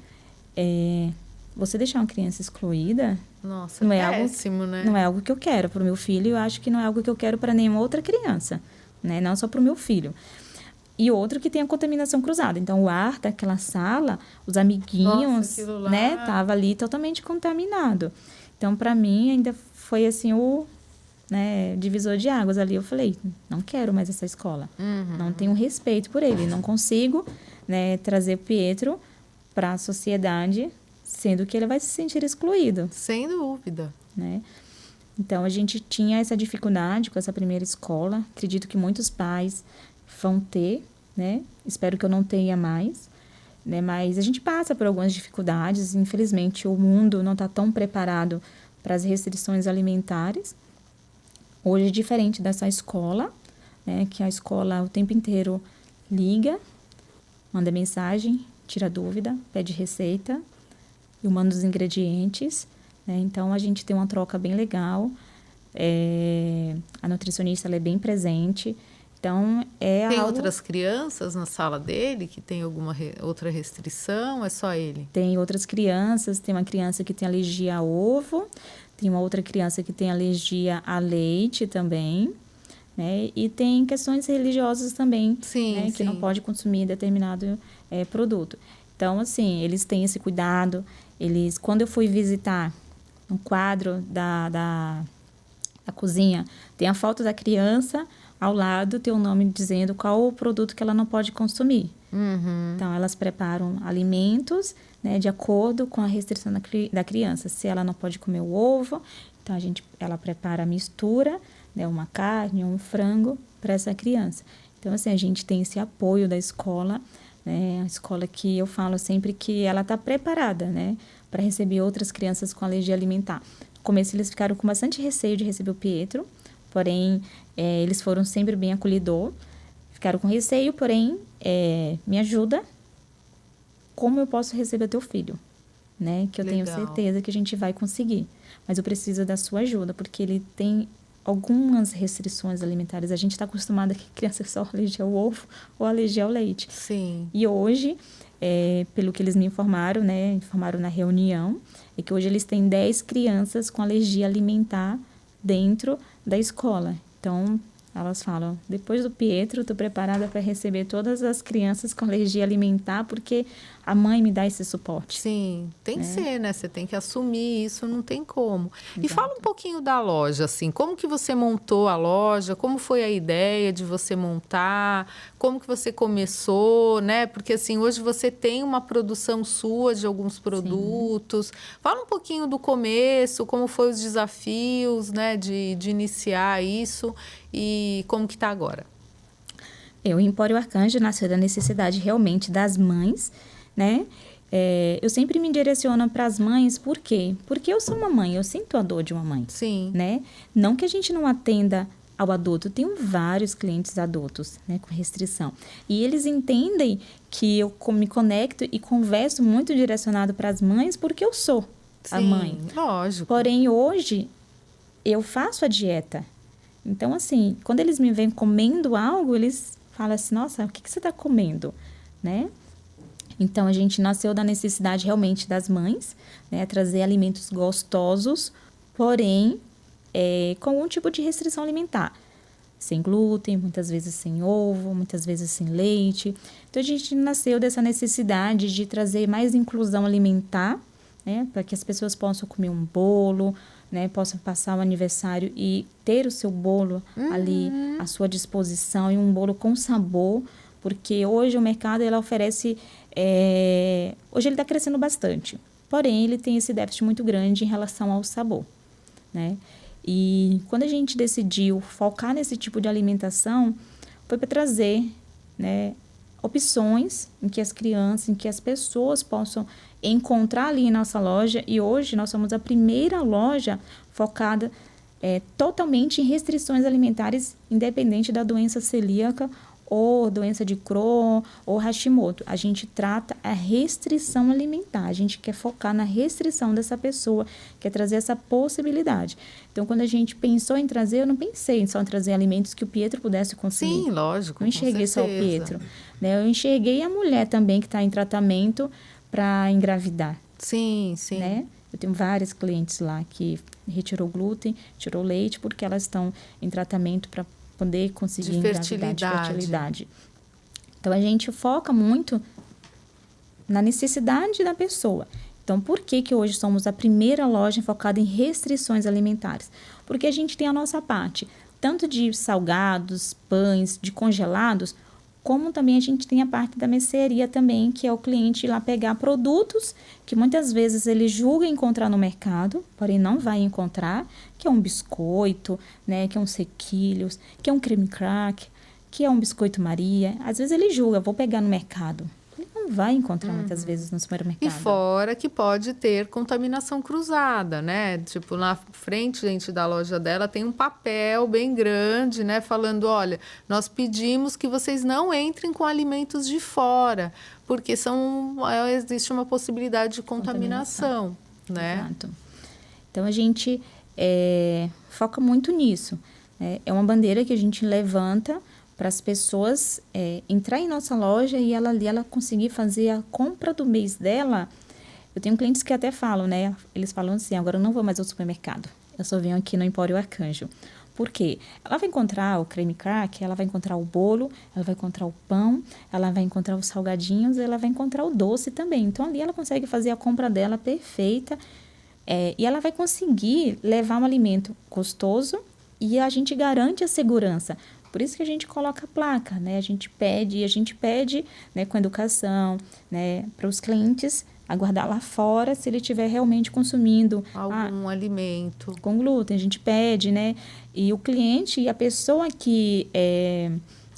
você deixar uma criança excluída... Nossa, não péssimo, né? Não é algo que eu quero para o meu filho, eu acho que não é algo que eu quero para nenhuma outra criança, né? Não só para o meu filho. E outro que tem a contaminação cruzada. Então, o ar daquela sala, os amiguinhos, né? Tava ali totalmente contaminado. Então, para mim, ainda foi assim divisor de águas ali. Eu falei, não quero mais essa escola. Não tenho respeito por ele. Não consigo, né, trazer o Pietro para a sociedade, sendo que ele vai se sentir excluído. Sem dúvida. Né? Então, a gente tinha essa dificuldade com essa primeira escola. Acredito que muitos pais vão ter, né? Espero que eu não tenha mais. Né? Mas a gente passa por algumas dificuldades. Infelizmente, o mundo não está tão preparado para as restrições alimentares. Hoje é diferente dessa escola, né? Que a escola o tempo inteiro liga, manda mensagem, tira dúvida, pede receita, eu mando os ingredientes, né? Então, a gente tem uma troca bem legal. A nutricionista ela é bem presente. Então, tem outras crianças na sala dele que tem alguma outra restrição? É só ele? Tem outras crianças. Tem uma criança que tem alergia a ovo. Tem uma outra criança que tem alergia a leite também. Né? E tem questões religiosas também, sim, né? sim. Que não pode consumir determinado produto. Então, assim, eles têm esse cuidado. Quando eu fui visitar um quadro da cozinha, tem a foto da criança, ao lado tem o nome dizendo qual o produto que ela não pode consumir. Então, elas preparam alimentos, né, de acordo com a restrição da criança. Se ela não pode comer o ovo, então ela prepara a mistura, né, uma carne, um frango para essa criança. Então, assim, a gente tem esse apoio da escola, né, a escola que eu falo sempre que ela está preparada, né, para receber outras crianças com alergia alimentar. No começo, eles ficaram com bastante receio de receber o Pietro, porém, eles foram sempre bem acolhedor. Ficaram com receio, porém, me ajuda. Como eu posso receber teu filho? Né? Que eu tenho certeza que a gente vai conseguir. Mas eu preciso da sua ajuda, porque ele tem algumas restrições alimentares. A gente está acostumado que criança é só alergia ao ovo ou alergia ao leite. Sim. E hoje, pelo que eles me informaram, né, informaram na reunião, é que hoje eles têm 10 crianças com alergia alimentar dentro da escola. Então, elas falam, depois do Pietro, estou preparada para receber todas as crianças com alergia alimentar, porque a mãe me dá esse suporte. Sim, tem que ser, né? Você tem que assumir isso, não tem como. Exato. E fala um pouquinho da loja, assim, como que você montou a loja, como foi a ideia de você montar, como que você começou, né? Porque, assim, hoje você tem uma produção sua de alguns produtos. Sim. Fala um pouquinho do começo, como foi os desafios, né, de iniciar isso e como que tá agora. O Empório Arcanjo nasceu da necessidade realmente das mães, né? Eu sempre me direciono para as mães, por quê? Porque eu sou uma mãe, eu sinto a dor de uma mãe. Sim. Né? Não que a gente não atenda ao adulto, eu tenho vários clientes adultos, né, com restrição. E eles entendem que eu me conecto e converso muito direcionado para as mães, porque eu sou a mãe. Lógico. Porém, hoje, eu faço a dieta. Então, assim, quando eles me veem comendo algo, eles falam assim, nossa, o que você está comendo? Né? Então, a gente nasceu da necessidade realmente das mães, né? Trazer alimentos gostosos, porém, com algum tipo de restrição alimentar. Sem glúten, muitas vezes sem ovo, muitas vezes sem leite. Então, a gente nasceu dessa necessidade de trazer mais inclusão alimentar, né? Para que as pessoas possam comer um bolo, né? Possam passar o aniversário e ter o seu bolo ali à sua disposição, e um bolo com sabor, porque hoje o mercado ele oferece... hoje ele está crescendo bastante, porém ele tem esse déficit muito grande em relação ao sabor, né? E quando a gente decidiu focar nesse tipo de alimentação, foi para trazer, né, opções em que as crianças, em que as pessoas possam encontrar ali em nossa loja. E hoje nós somos a primeira loja focada totalmente em restrições alimentares, independente da doença celíaca ou doença de Crohn ou Hashimoto. A gente trata a restrição alimentar, a gente quer focar na restrição dessa pessoa, quer trazer essa possibilidade. Então, quando a gente pensou em trazer, eu não pensei só em trazer alimentos que o Pietro pudesse consumir. Sim, lógico. Não enxerguei só o Pietro, né? Eu enxerguei a mulher também que está em tratamento para engravidar. Sim, sim. Né? Eu tenho várias clientes lá que retirou glúten, tirou leite, porque elas estão em tratamento para poder conseguir engravidar, de fertilidade. Então, a gente foca muito na necessidade da pessoa. Então, por que hoje somos a primeira loja focada em restrições alimentares? Porque a gente tem a nossa parte, tanto de salgados, pães, de congelados, como também a gente tem a parte da mercearia também, que é o cliente ir lá pegar produtos que muitas vezes ele julga encontrar no mercado, porém não vai encontrar, que é um biscoito, né, que é um sequilhos, que é um creme crack, que é um biscoito Maria. Às vezes ele julga, vou pegar no mercado. Ele não vai encontrar muitas vezes no supermercado. E fora que pode ter contaminação cruzada, né? Tipo, na frente, gente, da loja dela tem um papel bem grande, né? Falando, olha, nós pedimos que vocês não entrem com alimentos de fora, porque existe uma possibilidade de contaminação, né? Exato. Então, a gente foca muito nisso. É uma bandeira que a gente levanta para as pessoas entrar em nossa loja e ela conseguir fazer a compra do mês dela. Eu tenho clientes que até falam, né? Eles falam assim, agora eu não vou mais ao supermercado. Eu só venho aqui no Empório Arcanjo. Por quê? Ela vai encontrar o creme crack, ela vai encontrar o bolo, ela vai encontrar o pão, ela vai encontrar os salgadinhos, ela vai encontrar o doce também. Então, ali ela consegue fazer a compra dela perfeita e ela vai conseguir levar um alimento gostoso e a gente garante a segurança. Por isso que a gente coloca a placa, né? A gente pede, né, com educação, né, para os clientes aguardar lá fora se ele estiver realmente consumindo algum alimento com glúten. A gente pede, né? E o cliente e a pessoa que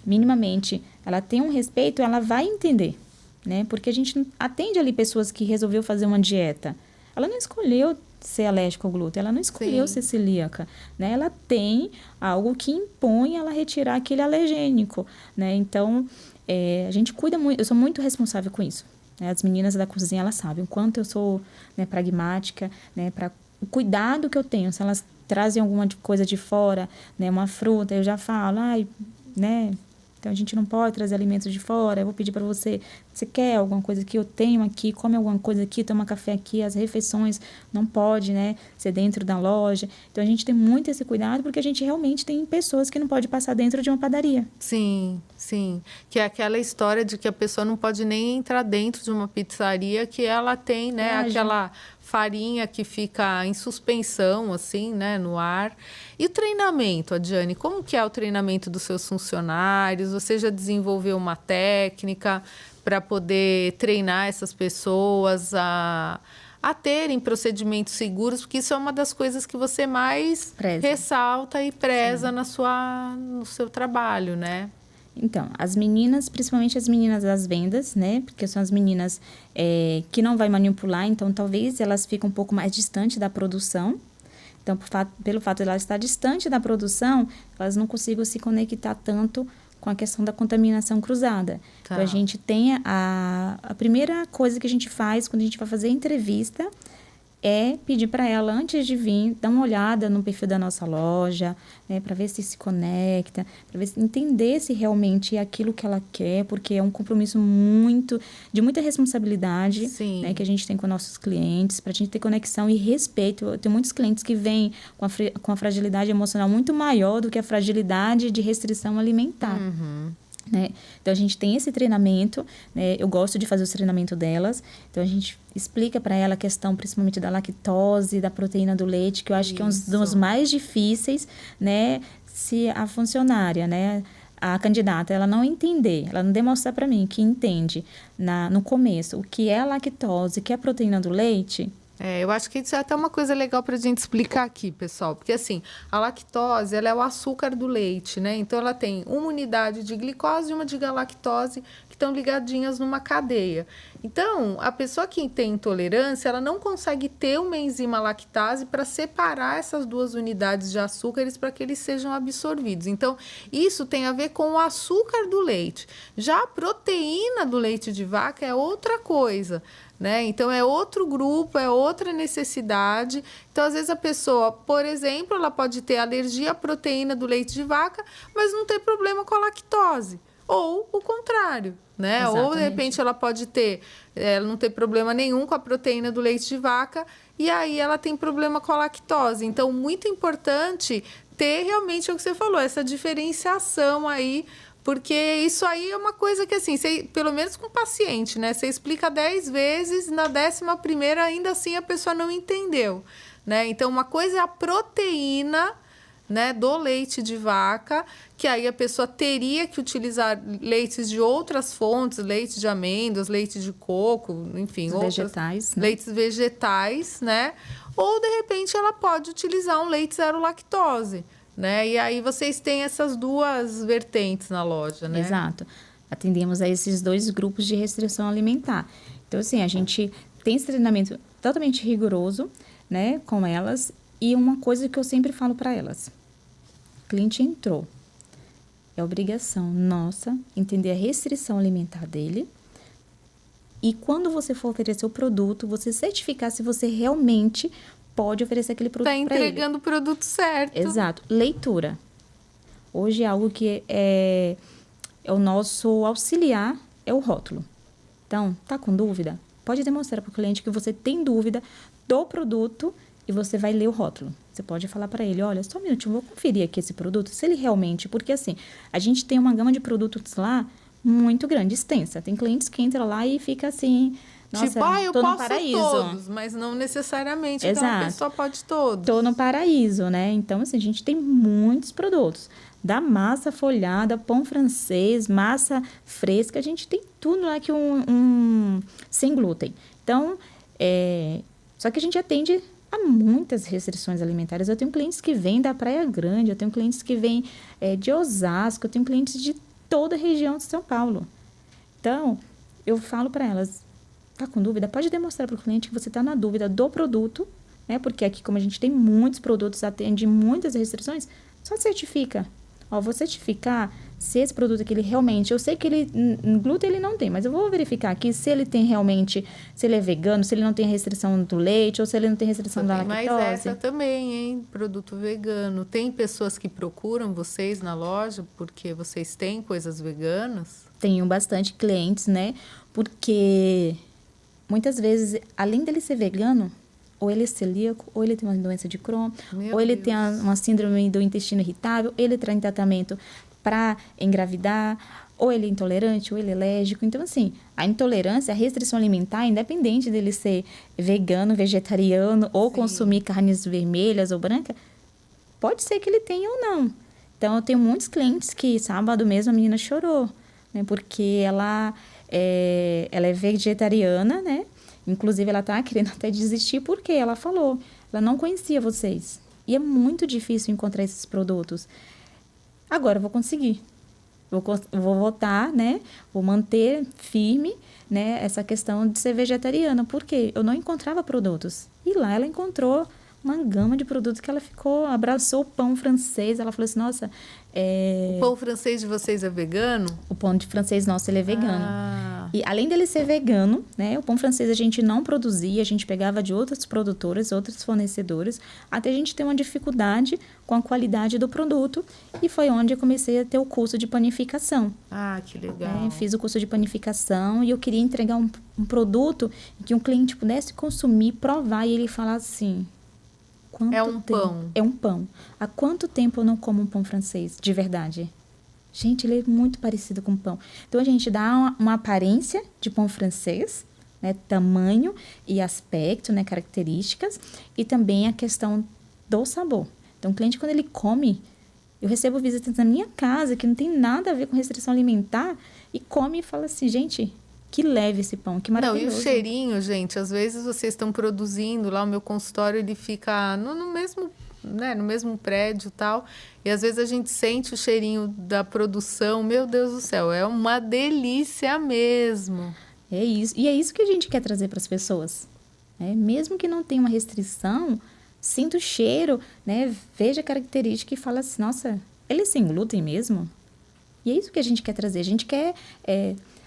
minimamente ela tem um respeito, ela vai entender, né? Porque a gente atende ali pessoas que resolveu fazer uma dieta. Ela não escolheu ser alérgica ao glúten, ela não escolheu ser celíaca, né? Ela tem algo que impõe ela retirar aquele alergênico, né? Então, a gente cuida muito, eu sou muito responsável com isso, né? As meninas da cozinha, elas sabem o quanto eu sou, né, pragmática, né, para o cuidado que eu tenho. Se elas trazem alguma coisa de fora, né, uma fruta, eu já falo, né, então a gente não pode trazer alimentos de fora, eu vou pedir para você quer alguma coisa que eu tenho aqui, come alguma coisa aqui, toma café aqui, as refeições não pode, né, ser dentro da loja. Então a gente tem muito esse cuidado, porque a gente realmente tem pessoas que não pode passar dentro de uma padaria. Sim, sim. Que é aquela história de que a pessoa não pode nem entrar dentro de uma pizzaria que ela tem, né, aquela farinha que fica em suspensão, assim, né, no ar. E o treinamento, Adiane, como que é o treinamento dos seus funcionários? Você já desenvolveu uma técnica para poder treinar essas pessoas a terem procedimentos seguros? Porque isso é uma das coisas que você mais ressalta e preza no seu trabalho, né? Então, as meninas, principalmente as meninas das vendas, né? Porque são as meninas que não vai manipular, então talvez elas fiquem um pouco mais distantes da produção. Então, pelo fato de elas estar distante da produção, elas não conseguem se conectar tanto com a questão da contaminação cruzada. Tá. Então, a gente tem a primeira coisa que a gente faz quando a gente vai fazer entrevista é pedir para ela, antes de vir, dar uma olhada no perfil da nossa loja, né, para ver se conecta, para ver se entender se realmente é aquilo que ela quer, porque é um compromisso de muita responsabilidade, né, que a gente tem com nossos clientes, para a gente ter conexão e respeito. Eu tenho muitos clientes que vêm com a fragilidade emocional muito maior do que a fragilidade de restrição alimentar. Né? Então, a gente tem esse treinamento, né? Eu gosto de fazer o treinamento delas, então a gente explica para ela a questão principalmente da lactose, da proteína do leite, que eu acho que é um dos mais difíceis, né? Se a funcionária, né, a candidata, ela não entender, ela não demonstrar para mim que entende no começo o que é a lactose, o que é a proteína do leite. Eu acho que isso é até uma coisa legal para a gente explicar aqui, pessoal. Porque, assim, a lactose, ela é o açúcar do leite, né? Então, ela tem uma unidade de glicose e uma de galactose que estão ligadinhas numa cadeia. Então, a pessoa que tem intolerância, ela não consegue ter uma enzima lactase para separar essas duas unidades de açúcares para que eles sejam absorvidos. Então, isso tem a ver com o açúcar do leite. Já a proteína do leite de vaca é outra coisa, né? Então, é outro grupo, é outra necessidade. Então, às vezes, a pessoa, por exemplo, ela pode ter alergia à proteína do leite de vaca, mas não ter problema com a lactose. Ou o contrário, né? Exatamente. Ou, de repente, ela pode ela não ter problema nenhum com a proteína do leite de vaca e aí ela tem problema com a lactose. Então, muito importante ter realmente o que você falou, essa diferenciação aí, porque isso aí é uma coisa que, assim, pelo menos com o paciente, né? Você explica 10 vezes, na 11ª, ainda assim, a pessoa não entendeu, né? Então, uma coisa é a proteína, né, do leite de vaca, que aí a pessoa teria que utilizar leites de outras fontes, leite de amêndoas, leite de coco, enfim, vegetais, né? Leites vegetais, né? Ou, de repente, ela pode utilizar um leite zero lactose, né? E aí vocês têm essas duas vertentes na loja, né? Exato. Atendemos a esses 2 grupos de restrição alimentar. Então, assim, a gente tem esse treinamento totalmente rigoroso, né, com elas. E uma coisa que eu sempre falo para elas: o cliente entrou, é obrigação nossa entender a restrição alimentar dele. E quando você for oferecer o produto, você certificar se você realmente pode oferecer aquele produto para ele. Está entregando o produto certo. Exato. Leitura. Hoje é algo que é o nosso auxiliar, é o rótulo. Então, tá com dúvida? Pode demonstrar para o cliente que você tem dúvida do produto e você vai ler o rótulo. Você pode falar para ele: olha, só um minutinho, vou conferir aqui esse produto, se ele realmente... Porque, assim, a gente tem uma gama de produtos lá muito grande, extensa. Tem clientes que entram lá e fica assim... Nossa, tipo, eu tô no posso paraíso. Todos, mas não necessariamente aquela pessoa pode todos. Tô no paraíso, né? Então, assim, a gente tem muitos produtos. Da massa folhada, pão francês, massa fresca, a gente tem tudo lá que sem glúten. Então, só que a gente atende a muitas restrições alimentares. Eu tenho clientes que vêm da Praia Grande, eu tenho clientes que vêm de Osasco, eu tenho clientes de toda a região de São Paulo. Então, eu falo para elas: tá com dúvida? Pode demonstrar para o cliente que você está na dúvida do produto, né? Porque aqui, como a gente tem muitos produtos, atende muitas restrições, só certifica. Vou certificar se esse produto que ele realmente... Eu sei que ele glúten ele não tem, mas eu vou verificar aqui se ele tem realmente... Se ele é vegano, se ele não tem restrição do leite ou se ele não tem restrição da lactose. Mas essa também, hein? Produto vegano. Tem pessoas que procuram vocês na loja porque vocês têm coisas veganas? Tenho bastante clientes, né? Porque muitas vezes, além dele ser vegano, ou ele é celíaco, ou ele tem uma doença de Crohn, ou ele tem uma síndrome do intestino irritável, ele está em tratamento para engravidar, ou ele é intolerante, ou ele é alérgico. Então, assim, a intolerância, a restrição alimentar, independente dele ser vegano, vegetariano, ou consumir carnes vermelhas ou brancas, pode ser que ele tenha ou não. Então, eu tenho muitos clientes que, sábado mesmo, a menina chorou, né? Porque ela é vegetariana, né? Inclusive, ela tá querendo até desistir porque ela falou, ela não conhecia vocês. E é muito difícil encontrar esses produtos. Agora eu vou conseguir. Vou voltar, né? Vou manter firme, né? Essa questão de ser vegetariana. Por quê? Eu não encontrava produtos. E lá ela encontrou uma gama de produtos que ela abraçou o pão francês. Ela falou assim, nossa... O pão francês de vocês é vegano? O pão de francês nosso, ele é vegano. E além dele ser vegano, né? O pão francês a gente não produzia, a gente pegava de outras produtoras, outros fornecedores, até a gente ter uma dificuldade com a qualidade do produto. E foi onde eu comecei a ter o curso de panificação. Ah, que legal. Fiz o curso de panificação e eu queria entregar um produto que um cliente pudesse consumir, provar e ele falar assim... Pão. É um pão. Há quanto tempo eu não como um pão francês, de verdade? Gente, ele é muito parecido com pão. Então, a gente dá uma aparência de pão francês, né? Tamanho e aspecto, né? Características. E também a questão do sabor. Então, o cliente, quando ele come... Eu recebo visitas na minha casa, que não tem nada a ver com restrição alimentar, e come e fala assim, gente... Que leve esse pão, que maravilhoso. Não, e o cheirinho, gente, às vezes vocês estão produzindo lá, o meu consultório, ele fica no mesmo, né, no mesmo prédio e tal, e às vezes a gente sente o cheirinho da produção, meu Deus do céu, é uma delícia mesmo. É isso, e é isso que a gente quer trazer para as pessoas. Mesmo que não tenha uma restrição, sinta o cheiro, né, veja a característica e fala assim, nossa, ele é sem glúten mesmo? E é isso que a gente quer trazer, a gente quer...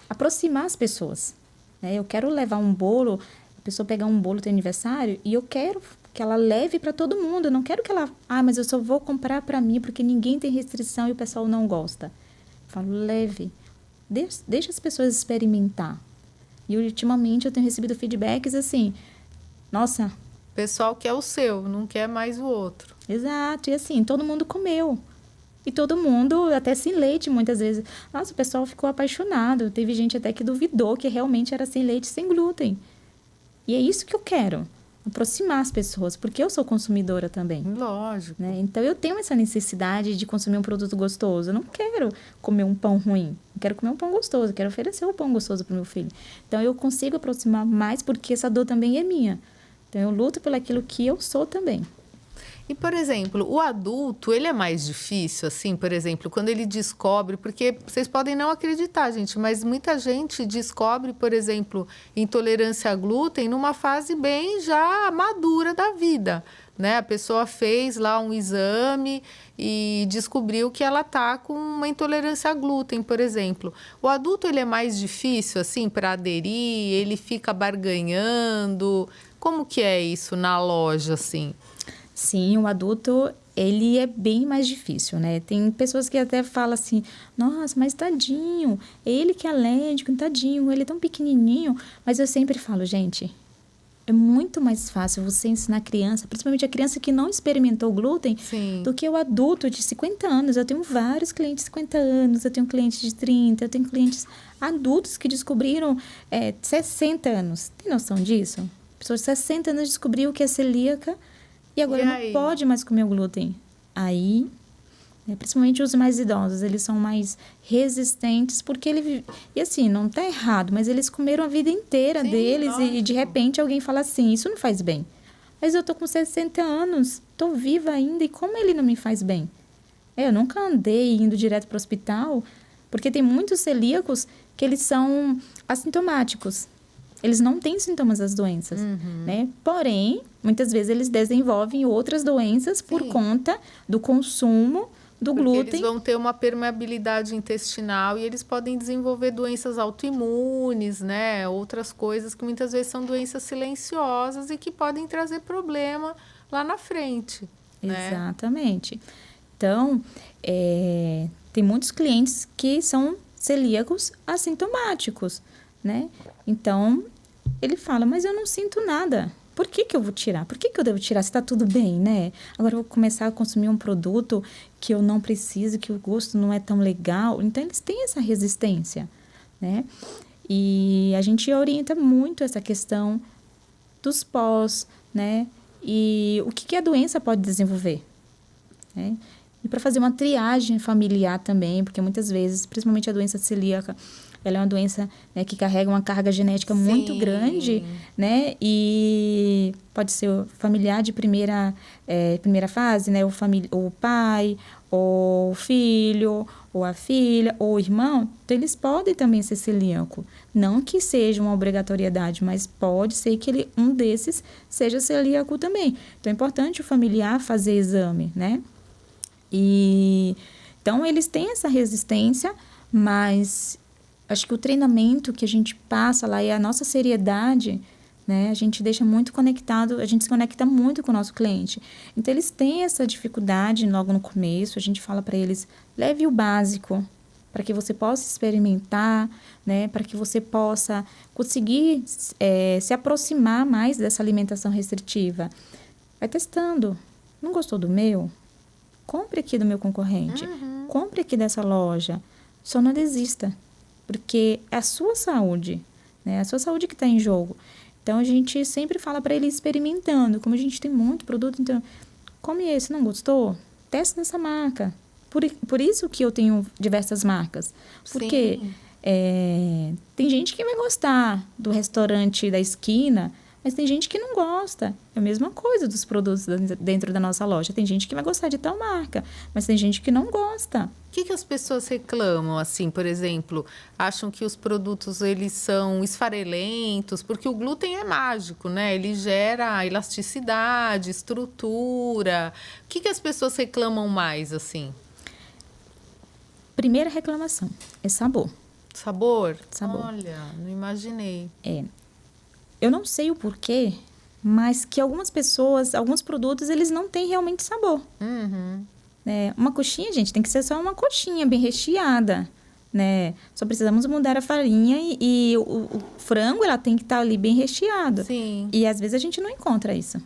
aproximar as pessoas, né? Eu quero levar um bolo, a pessoa pegar um bolo de aniversário e eu quero que ela leve para todo mundo. Eu não quero que ela... mas eu só vou comprar para mim porque ninguém tem restrição e o pessoal não gosta. Eu falo, leve. Deixa as pessoas experimentar. E ultimamente eu tenho recebido feedbacks assim, nossa... O pessoal quer o seu, não quer mais o outro. Exato. E assim, todo mundo comeu. E todo mundo, até sem leite, muitas vezes. Nossa, o pessoal ficou apaixonado. Teve gente até que duvidou que realmente era sem leite, sem glúten. E é isso que eu quero. Aproximar as pessoas, porque eu sou consumidora também. Lógico. Né? Então, eu tenho essa necessidade de consumir um produto gostoso. Eu não quero comer um pão ruim. Eu quero comer um pão gostoso. Eu quero oferecer um pão gostoso para o meu filho. Então, eu consigo aproximar mais porque essa dor também é minha. Então, eu luto pelo aquilo que eu sou também. E, por exemplo, o adulto, ele é mais difícil, assim, por exemplo, quando ele descobre, porque vocês podem não acreditar, gente, mas muita gente descobre, por exemplo, intolerância a glúten numa fase bem já madura da vida, né? A pessoa fez lá um exame e descobriu que ela tá com uma intolerância a glúten, por exemplo. O adulto, ele é mais difícil, assim, para aderir, ele fica barganhando. Como que é isso na loja, assim? Sim, o adulto, ele é bem mais difícil, né? Tem pessoas que até falam assim, nossa, mas tadinho, ele que é alérgico, tadinho, ele é tão pequenininho. Mas eu sempre falo, gente, é muito mais fácil você ensinar a criança, principalmente a criança que não experimentou glúten, Sim. do que o adulto de 50 anos. Eu tenho vários clientes de 50 anos, eu tenho clientes de 30, eu tenho clientes adultos que descobriram 60 anos. Tem noção disso? Pessoas de 60 anos descobriu que é celíaca, e agora não pode mais comer o glúten. Aí, principalmente os mais idosos, eles são mais resistentes, porque e assim, não tá errado, mas eles comeram a vida inteira deles, e de repente alguém fala assim, isso não faz bem. Mas eu tô com 60 anos, tô viva ainda, e como ele não me faz bem? Eu nunca andei indo direto para o hospital, porque tem muitos celíacos que eles são assintomáticos. Eles não têm sintomas das doenças, né? Porém, muitas vezes eles desenvolvem outras doenças por conta do consumo do Porque glúten. eles vão ter uma permeabilidade intestinal e eles podem desenvolver doenças autoimunes, né? Outras coisas que muitas vezes são doenças silenciosas e que podem trazer problema lá na frente. Né? Exatamente. Então, tem muitos clientes que são celíacos assintomáticos, né? Então, ele fala, mas eu não sinto nada. Por que eu vou tirar? Por que eu devo tirar se está tudo bem, né? Agora eu vou começar a consumir um produto que eu não preciso, que o gosto não é tão legal. Então, eles têm essa resistência, né? E a gente orienta muito essa questão dos pós, né? E o que a doença pode desenvolver, né? E para fazer uma triagem familiar também, porque muitas vezes, principalmente a doença celíaca, ela é uma doença, né, que carrega uma carga genética muito grande, né? E pode ser familiar de primeira fase, né? O pai, ou o filho, ou a filha, ou o irmão. Então, eles podem também ser celíaco. Não que seja uma obrigatoriedade, mas pode ser que um desses seja celíaco também. Então, é importante o familiar fazer exame, né? E então, eles têm essa resistência, mas acho que o treinamento que a gente passa lá e a nossa seriedade, né? A gente deixa muito conectado, a gente se conecta muito com o nosso cliente. Então, eles têm essa dificuldade logo no começo, a gente fala para eles, leve o básico, para que você possa experimentar, né? Para que você possa conseguir se aproximar mais dessa alimentação restritiva. Vai testando. Não gostou do meu? Compre aqui do meu concorrente. Compre aqui dessa loja. Só não desista. Porque é a sua saúde, né? É a sua saúde que está em jogo. Então, a gente sempre fala para ele experimentando. Como a gente tem muito produto, então, come esse, não gostou? Testa nessa marca. Por isso que eu tenho diversas marcas. Porque tem gente que vai gostar do restaurante da esquina, mas tem gente que não gosta. É a mesma coisa dos produtos dentro da nossa loja. Tem gente que vai gostar de tal marca, mas tem gente que não gosta. O que as pessoas reclamam, assim, por exemplo? Acham que os produtos, eles são esfarelentos, porque o glúten é mágico, né? Ele gera elasticidade, estrutura. O que as pessoas reclamam mais, assim? Primeira reclamação é sabor. Sabor? Sabor. Olha, não imaginei. Eu não sei o porquê, mas que algumas pessoas, alguns produtos, eles não têm realmente sabor. Uma coxinha, gente, tem que ser só uma coxinha bem recheada, né? Só precisamos mudar a farinha e o frango, ela tem que estar ali bem recheado. Sim. E às vezes a gente não encontra isso.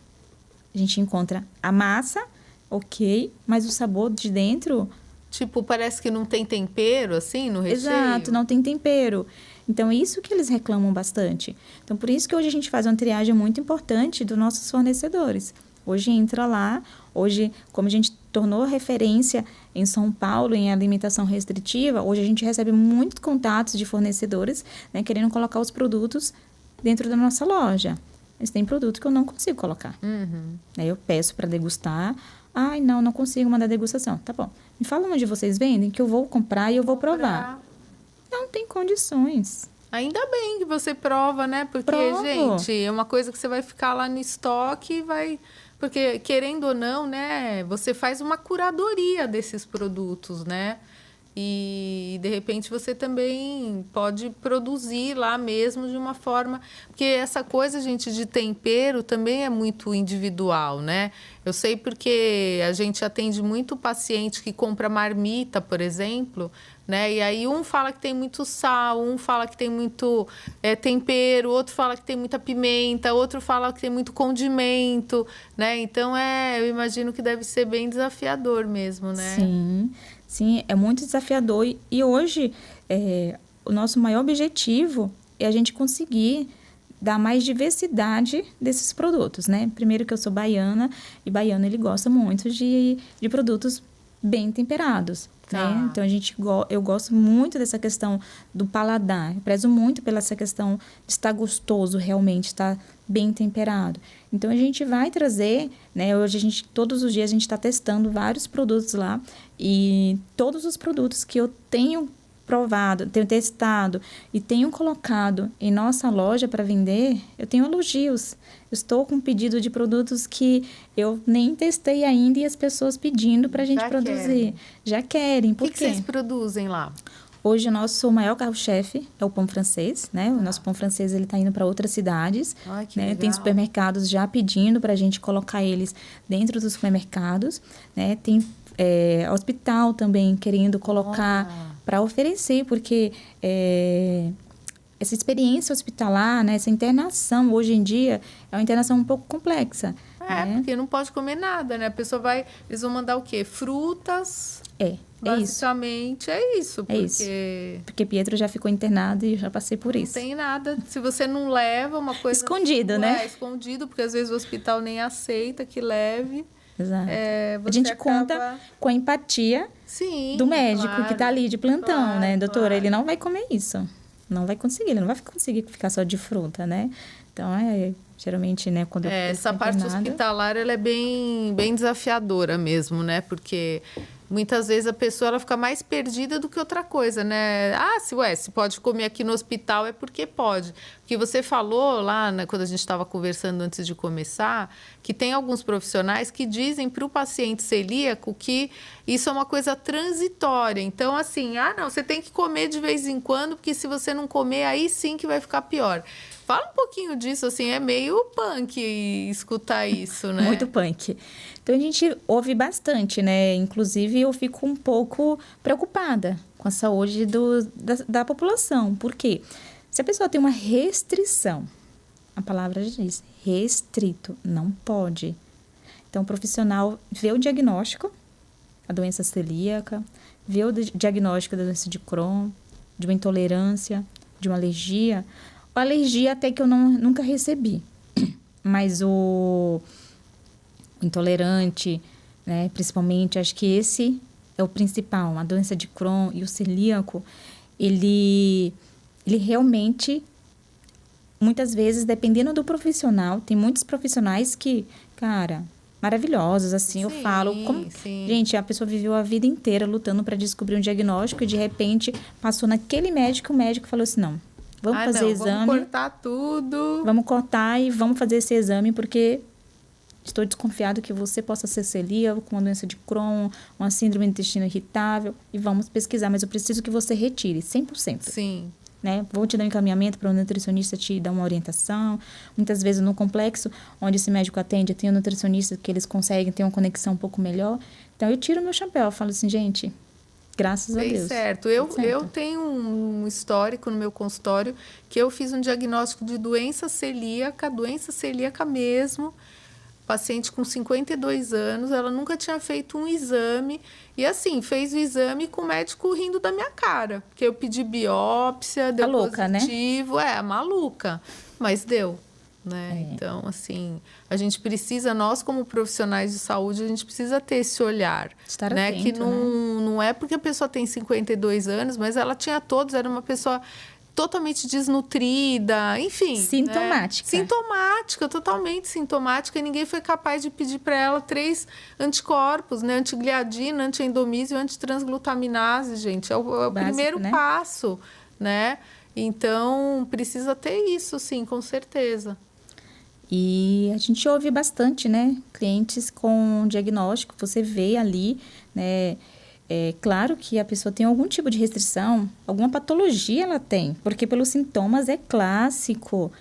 A gente encontra a massa, ok, mas o sabor de dentro... Tipo, parece que não tem tempero, assim, no recheio? Exato, não tem tempero. Então, é isso que eles reclamam bastante. Então, por isso que hoje a gente faz uma triagem muito importante dos nossos fornecedores. Hoje entra lá, hoje, como a gente tornou referência em São Paulo em alimentação restritiva, hoje a gente recebe muitos contatos de fornecedores, né, querendo colocar os produtos dentro da nossa loja. Mas tem produto que eu não consigo colocar. Aí eu peço para degustar. Ai, não consigo mandar degustação. Tá bom. Me fala onde vocês vendem, que eu vou comprar e eu vou provar. Não tem condições. Ainda bem que você prova, né? Porque, Provo. gente, é uma coisa que você vai ficar lá no estoque e vai... Porque, querendo ou não, né? Você faz uma curadoria desses produtos, né? E, de repente, você também pode produzir lá mesmo de uma forma... Porque essa coisa, gente, de tempero também é muito individual, né? Eu sei porque a gente atende muito paciente que compra marmita, por exemplo, né? E aí um fala que tem muito sal, um fala que tem muito tempero, outro fala que tem muita pimenta, outro fala que tem muito condimento, né? Então, eu imagino que deve ser bem desafiador mesmo, né? Sim, é muito desafiador. E hoje, o nosso maior objetivo é a gente conseguir dar mais diversidade desses produtos, né? Primeiro que eu sou baiana, e baiano, ele gosta muito de produtos bem temperados, né? Então, eu gosto muito dessa questão do paladar. Eu prezo muito pela essa questão de estar gostoso, realmente, estar bem temperado. Então, a gente vai trazer, né? Hoje, todos os dias, a gente está testando vários produtos lá. E todos os produtos que eu tenho provado, tenho testado e tenho colocado em nossa loja para vender, eu tenho elogios. Eu estou com um pedido de produtos que eu nem testei ainda e as pessoas pedindo para a gente produzir. Já querem. Por quê? O que vocês produzem lá? Hoje, o nosso maior carro-chefe é o pão francês, né? O nosso pão francês, ele está indo para outras cidades. Ai, que né? legal. Tem supermercados já pedindo para a gente colocar eles dentro dos supermercados, né? Tem hospital também querendo colocar para oferecer, porque essa experiência hospitalar, né? Essa internação, hoje em dia, é uma internação um pouco complexa. né? Porque não pode comer nada, né? A pessoa vai... Eles vão mandar o quê? Frutas... É isso. Basicamente é isso, porque... É isso. Porque Pietro já ficou internado e eu já passei por isso. Não tem nada. Se você não leva uma coisa... Escondido, né? Escondido, porque às vezes o hospital nem aceita que leve. Exato. A gente conta com a empatia do médico que está ali de plantão, né? Doutora, ele não vai comer isso. Não vai conseguir, ele não vai conseguir ficar só de fruta, né? Então, geralmente, né? Quando essa parte hospitalar, ela é bem desafiadora mesmo, né? Porque... Muitas vezes a pessoa ela fica mais perdida do que outra coisa, né? Se pode comer aqui no hospital é porque pode. Porque você falou lá, né, quando a gente estava conversando antes de começar, que tem alguns profissionais que dizem para o paciente celíaco que isso é uma coisa transitória. Então, assim, não, você tem que comer de vez em quando, porque se você não comer, aí sim que vai ficar pior. Fala um pouquinho disso, assim, é meio punk escutar isso, né? Muito punk. Então, a gente ouve bastante, né? Inclusive, eu fico um pouco preocupada com a saúde da população. Por quê? Se a pessoa tem uma restrição, a palavra diz, restrito, não pode. Então, o profissional vê o diagnóstico, a doença celíaca, vê o diagnóstico da doença de Crohn, de uma intolerância, de uma alergia. A alergia até que eu nunca recebi, mas o intolerante, né, principalmente, acho que esse é o principal, a doença de Crohn e o celíaco, ele realmente, muitas vezes, dependendo do profissional, tem muitos profissionais que, cara, maravilhosos, assim, eu falo. Gente, a pessoa viveu a vida inteira lutando para descobrir um diagnóstico e, de repente, passou naquele médico, o médico falou assim, não. Vamos fazer exame. Vamos cortar tudo. Vamos cortar e vamos fazer esse exame, porque estou desconfiado que você possa ser celíaco, com uma doença de Crohn, uma síndrome do intestino irritável, e vamos pesquisar, mas eu preciso que você retire 100%. Sim. Né? Vou te dar um encaminhamento para um nutricionista te dar uma orientação. Muitas vezes no complexo onde esse médico atende, tem um nutricionista que eles conseguem ter uma conexão um pouco melhor. Então, eu tiro meu chapéu, eu falo assim, gente... Graças a Deus. Certo. Eu tenho um histórico no meu consultório que eu fiz um diagnóstico de doença celíaca mesmo, paciente com 52 anos, ela nunca tinha feito um exame, e assim, fez o exame com o médico rindo da minha cara, porque eu pedi biópsia, deu positivo, maluca, mas deu. Né? Então, assim, a gente precisa, nós como profissionais de saúde, a gente precisa ter esse olhar. Estar né? atento, que não é porque a pessoa tem 52 anos, mas ela tinha todos, era uma pessoa totalmente desnutrida, enfim. Sintomática. Né? Sintomática, totalmente sintomática, e ninguém foi capaz de pedir para ela 3 anticorpos, né? Antigliadina, antiendomísio e antitransglutaminase, gente. É o básico, primeiro passo, né? Então, precisa ter isso, sim, com certeza. E a gente ouve bastante, né? Clientes com diagnóstico, você vê ali, né? É claro que a pessoa tem algum tipo de restrição, alguma patologia ela tem, porque pelos sintomas é clássico.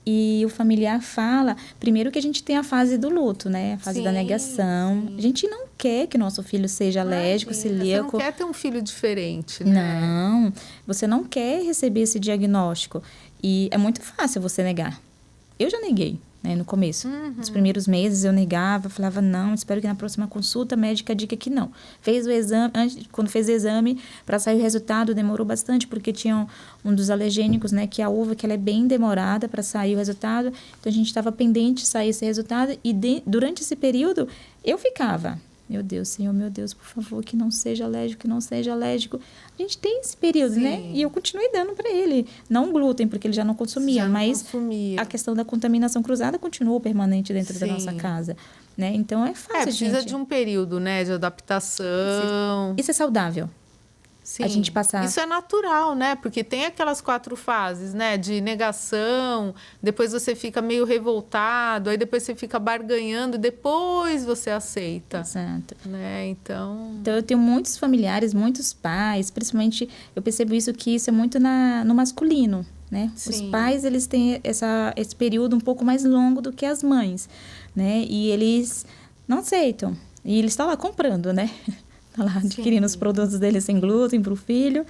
E o familiar fala, primeiro que a gente tem a fase do luto, né? A fase da negação. Sim. A gente não quer que nosso filho seja alérgico, celíaco. Você não quer ter um filho diferente, né? Não, você não quer receber esse diagnóstico. E é muito fácil você negar. Eu já neguei, né, no começo. Nos primeiros meses eu negava, falava, não, espero que na próxima consulta a médica diga que não. Fez o exame, quando fez o exame, para sair o resultado, demorou bastante, porque tinha um dos alergênicos, né, que é a uva, que ela é bem demorada para sair o resultado. Então, a gente estava pendente de sair esse resultado, e durante esse período, eu ficava... Meu Deus, Senhor, meu Deus, por favor, que não seja alérgico, que não seja alérgico. A gente tem esse período, né? E eu continuei dando para ele. Não glúten, porque ele já não consumia, mas a questão da contaminação cruzada continuou permanente dentro da nossa casa, né? Então, é fácil, precisa de um período, né? De adaptação. Isso é saudável. Sim, a gente passar... Isso é natural, né? Porque tem aquelas 4 fases, né? De negação, depois você fica meio revoltado, aí depois você fica barganhando, depois você aceita. Exato. Né? Então, eu tenho muitos familiares, muitos pais, principalmente eu percebo que isso é muito no masculino, né? Sim. Os pais, eles têm esse período um pouco mais longo do que as mães, né? E eles não aceitam. E eles estão lá comprando, né? Tá lá adquirindo os produtos dele sem glúten para o filho.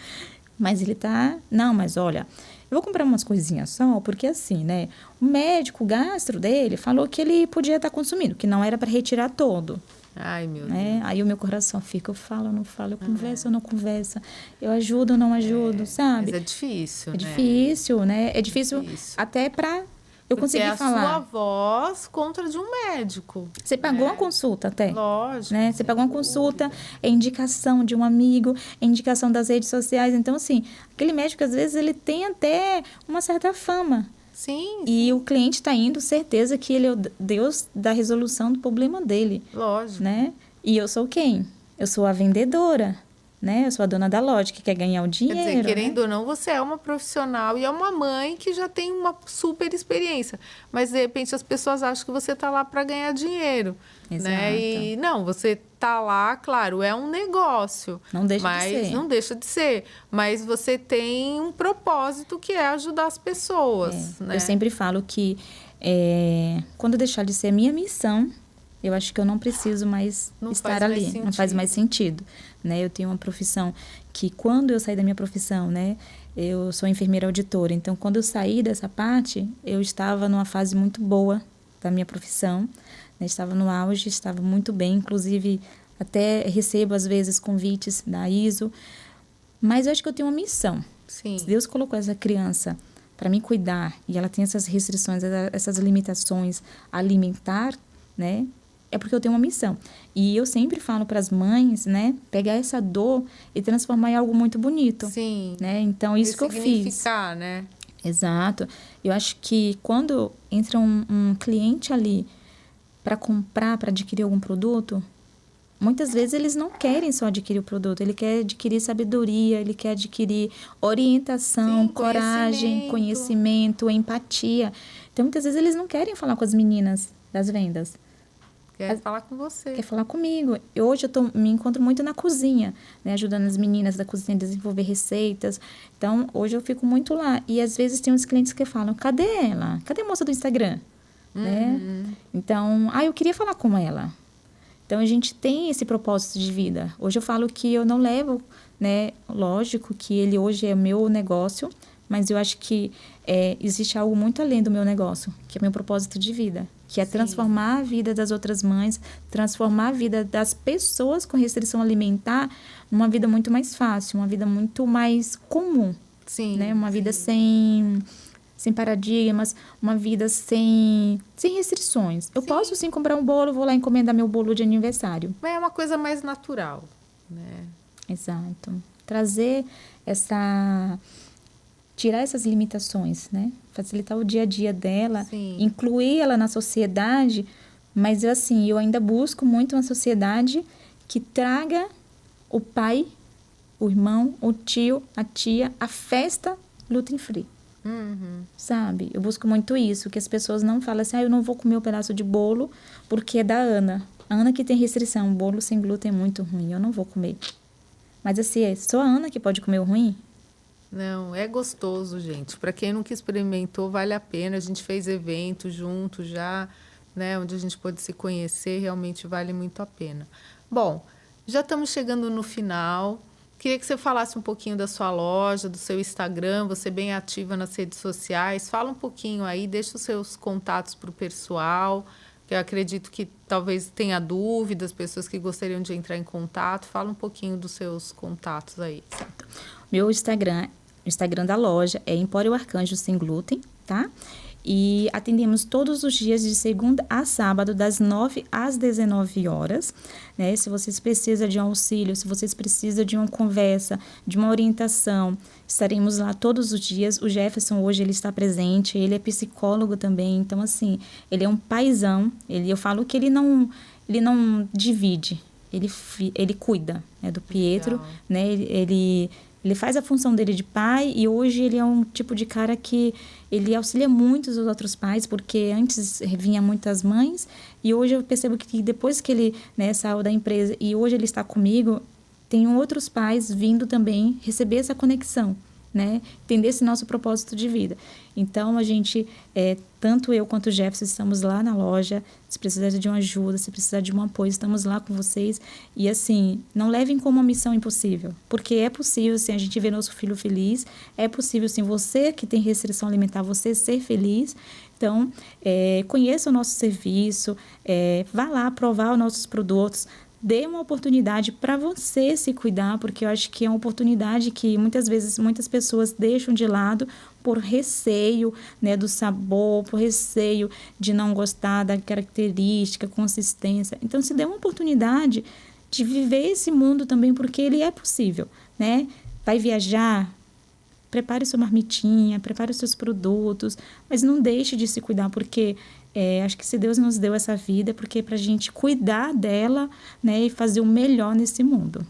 Mas ele tá... Não, mas olha, eu vou comprar umas coisinhas só, porque assim, né? O médico, o gastro dele, falou que ele podia estar consumindo, que não era para retirar todo. Ai, meu Deus. Aí o meu coração fica, eu falo, eu não falo, eu converso, eu não converso, eu ajudo, eu não ajudo, sabe? Mas é difícil, É né? difícil, né? É difícil até para eu conseguir falar. falar. É a sua voz contra de um médico. Você pagou uma consulta até. Lógico. Né? Você pagou uma consulta, é indicação de um amigo, é indicação das redes sociais. Então, assim, aquele médico, às vezes, ele tem até uma certa fama. Sim. E o cliente está indo, certeza que ele é o Deus da resolução do problema dele. Lógico. Né? E eu sou quem? Eu sou a vendedora, né? Eu sou a dona da loja que quer ganhar o dinheiro. Quer dizer, querendo né? ou não, você é uma profissional e é uma mãe que já tem uma super experiência. Mas, de repente, as pessoas acham que você está lá para ganhar dinheiro. Exato. Né? E não, você está lá, claro, é um negócio. Não deixa de ser. Não deixa de ser. Mas você tem um propósito que é ajudar as pessoas. Né? Eu sempre falo que quando deixar de ser a minha missão, eu acho que eu não preciso mais estar ali. Não faz mais sentido. Né? Eu tenho uma profissão que, quando eu saí da minha profissão, né? Eu sou enfermeira auditora. Então, quando eu saí dessa parte, eu estava numa fase muito boa da minha profissão. Né? Estava no auge, estava muito bem. Inclusive, até recebo, às vezes, convites da ISO. Mas eu acho que eu tenho uma missão. Sim. Se Deus colocou essa criança para me cuidar e ela tem essas restrições, essas limitações alimentar, né? É porque eu tenho uma missão. E eu sempre falo para as mães, né? Pegar essa dor e transformar em algo muito bonito. Sim. Né? Então, isso que eu fiz. Significar, né? Exato. Eu acho que quando entra um cliente ali para comprar, para adquirir algum produto, muitas vezes eles não querem só adquirir o produto. Ele quer adquirir sabedoria, ele quer adquirir orientação, coragem, conhecimento, empatia. Então, muitas vezes eles não querem falar com as meninas das vendas. Quer falar com você. Quer falar comigo. Hoje eu me encontro muito na cozinha, né? Ajudando as meninas da cozinha a desenvolver receitas. Então, hoje eu fico muito lá. E, às vezes, tem uns clientes que falam, cadê ela? Cadê a moça do Instagram? Né? Então, eu queria falar com ela. Então, a gente tem esse propósito de vida. Hoje eu falo que eu não levo, né? Lógico que ele hoje é meu negócio, mas eu acho que existe algo muito além do meu negócio, que é meu propósito de vida, que é transformar a vida das outras mães, transformar a vida das pessoas com restrição alimentar numa vida muito mais fácil, uma vida muito mais comum. Sim. Né? Uma vida sem paradigmas, uma vida sem restrições. Eu posso sim comprar um bolo, vou lá encomendar meu bolo de aniversário. Mas é uma coisa mais natural, né? Exato. Trazer tirar essas limitações, né? Facilitar o dia a dia dela, incluir ela na sociedade, mas eu ainda busco muito uma sociedade que traga o pai, o irmão, o tio, a tia, a festa gluten free. Sabe? Eu busco muito isso, que as pessoas não falem assim, eu não vou comer um pedaço de bolo porque é da Ana. A Ana que tem restrição, bolo sem glúten é muito ruim, eu não vou comer. Mas assim, é só a Ana que pode comer o ruim? Não, é gostoso, gente. Para quem nunca experimentou, vale a pena. A gente fez eventos juntos já, né? Onde a gente pôde se conhecer, realmente vale muito a pena. Bom, já estamos chegando no final. Queria que você falasse um pouquinho da sua loja, do seu Instagram, você bem ativa nas redes sociais. Fala um pouquinho aí, deixa os seus contatos para o pessoal, que eu acredito que talvez tenha dúvidas, pessoas que gostariam de entrar em contato. Fala um pouquinho dos seus contatos aí. Certo. Meu Instagram, o Instagram da loja é Empório Arcanjo Sem Glúten, tá? E atendemos todos os dias de segunda a sábado, das 9 às 19 horas. Né? Se vocês precisam de um auxílio, se vocês precisam de uma conversa, de uma orientação, estaremos lá todos os dias. O Jefferson hoje ele está presente, ele é psicólogo também, então assim, ele é um paizão. Eu falo que ele não divide, ele cuida, né, do Pietro, Legal. né? Ele faz a função dele de pai e hoje ele é um tipo de cara que ele auxilia muito os outros pais, porque antes vinha muitas mães e hoje eu percebo que depois que ele, né, saiu da empresa e hoje ele está comigo, tem outros pais vindo também receber essa conexão, né? Entender esse nosso propósito de vida. Então, a gente, tanto eu quanto o Jefferson, estamos lá na loja. Se precisar de uma ajuda, se precisar de um apoio, estamos lá com vocês. E, assim, não levem como uma missão impossível, porque é possível, sim, a gente ver nosso filho feliz, é possível, sim, você que tem restrição alimentar, você ser feliz. Então, conheça o nosso serviço, vá lá provar os nossos produtos, dê uma oportunidade para você se cuidar, porque eu acho que é uma oportunidade que muitas vezes muitas pessoas deixam de lado por receio, né, do sabor, por receio de não gostar da característica, consistência. Então, se dê uma oportunidade de viver esse mundo também, porque ele é possível, né? Vai viajar, prepare sua marmitinha, prepare os seus produtos, mas não deixe de se cuidar, porque acho que se Deus nos deu essa vida, porque é para a gente cuidar dela, né, e fazer o melhor nesse mundo.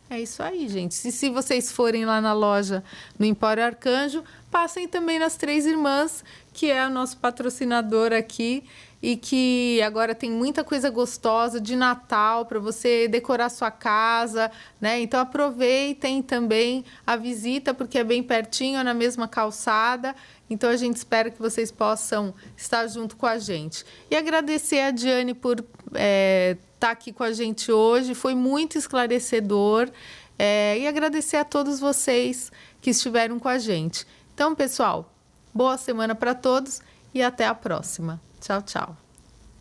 É isso aí, gente. Se vocês forem lá na loja, no Empório Arcanjo, passem também nas Três Irmãs, que é o nosso patrocinador aqui e que agora tem muita coisa gostosa de Natal para você decorar sua casa, né? Então aproveitem também a visita, porque é bem pertinho, é na mesma calçada. Então a gente espera que vocês possam estar junto com a gente. E agradecer a Diane por estar aqui com a gente hoje, foi muito esclarecedor. E agradecer a todos vocês que estiveram com a gente. Então, pessoal, boa semana para todos e até a próxima. Tchau, tchau.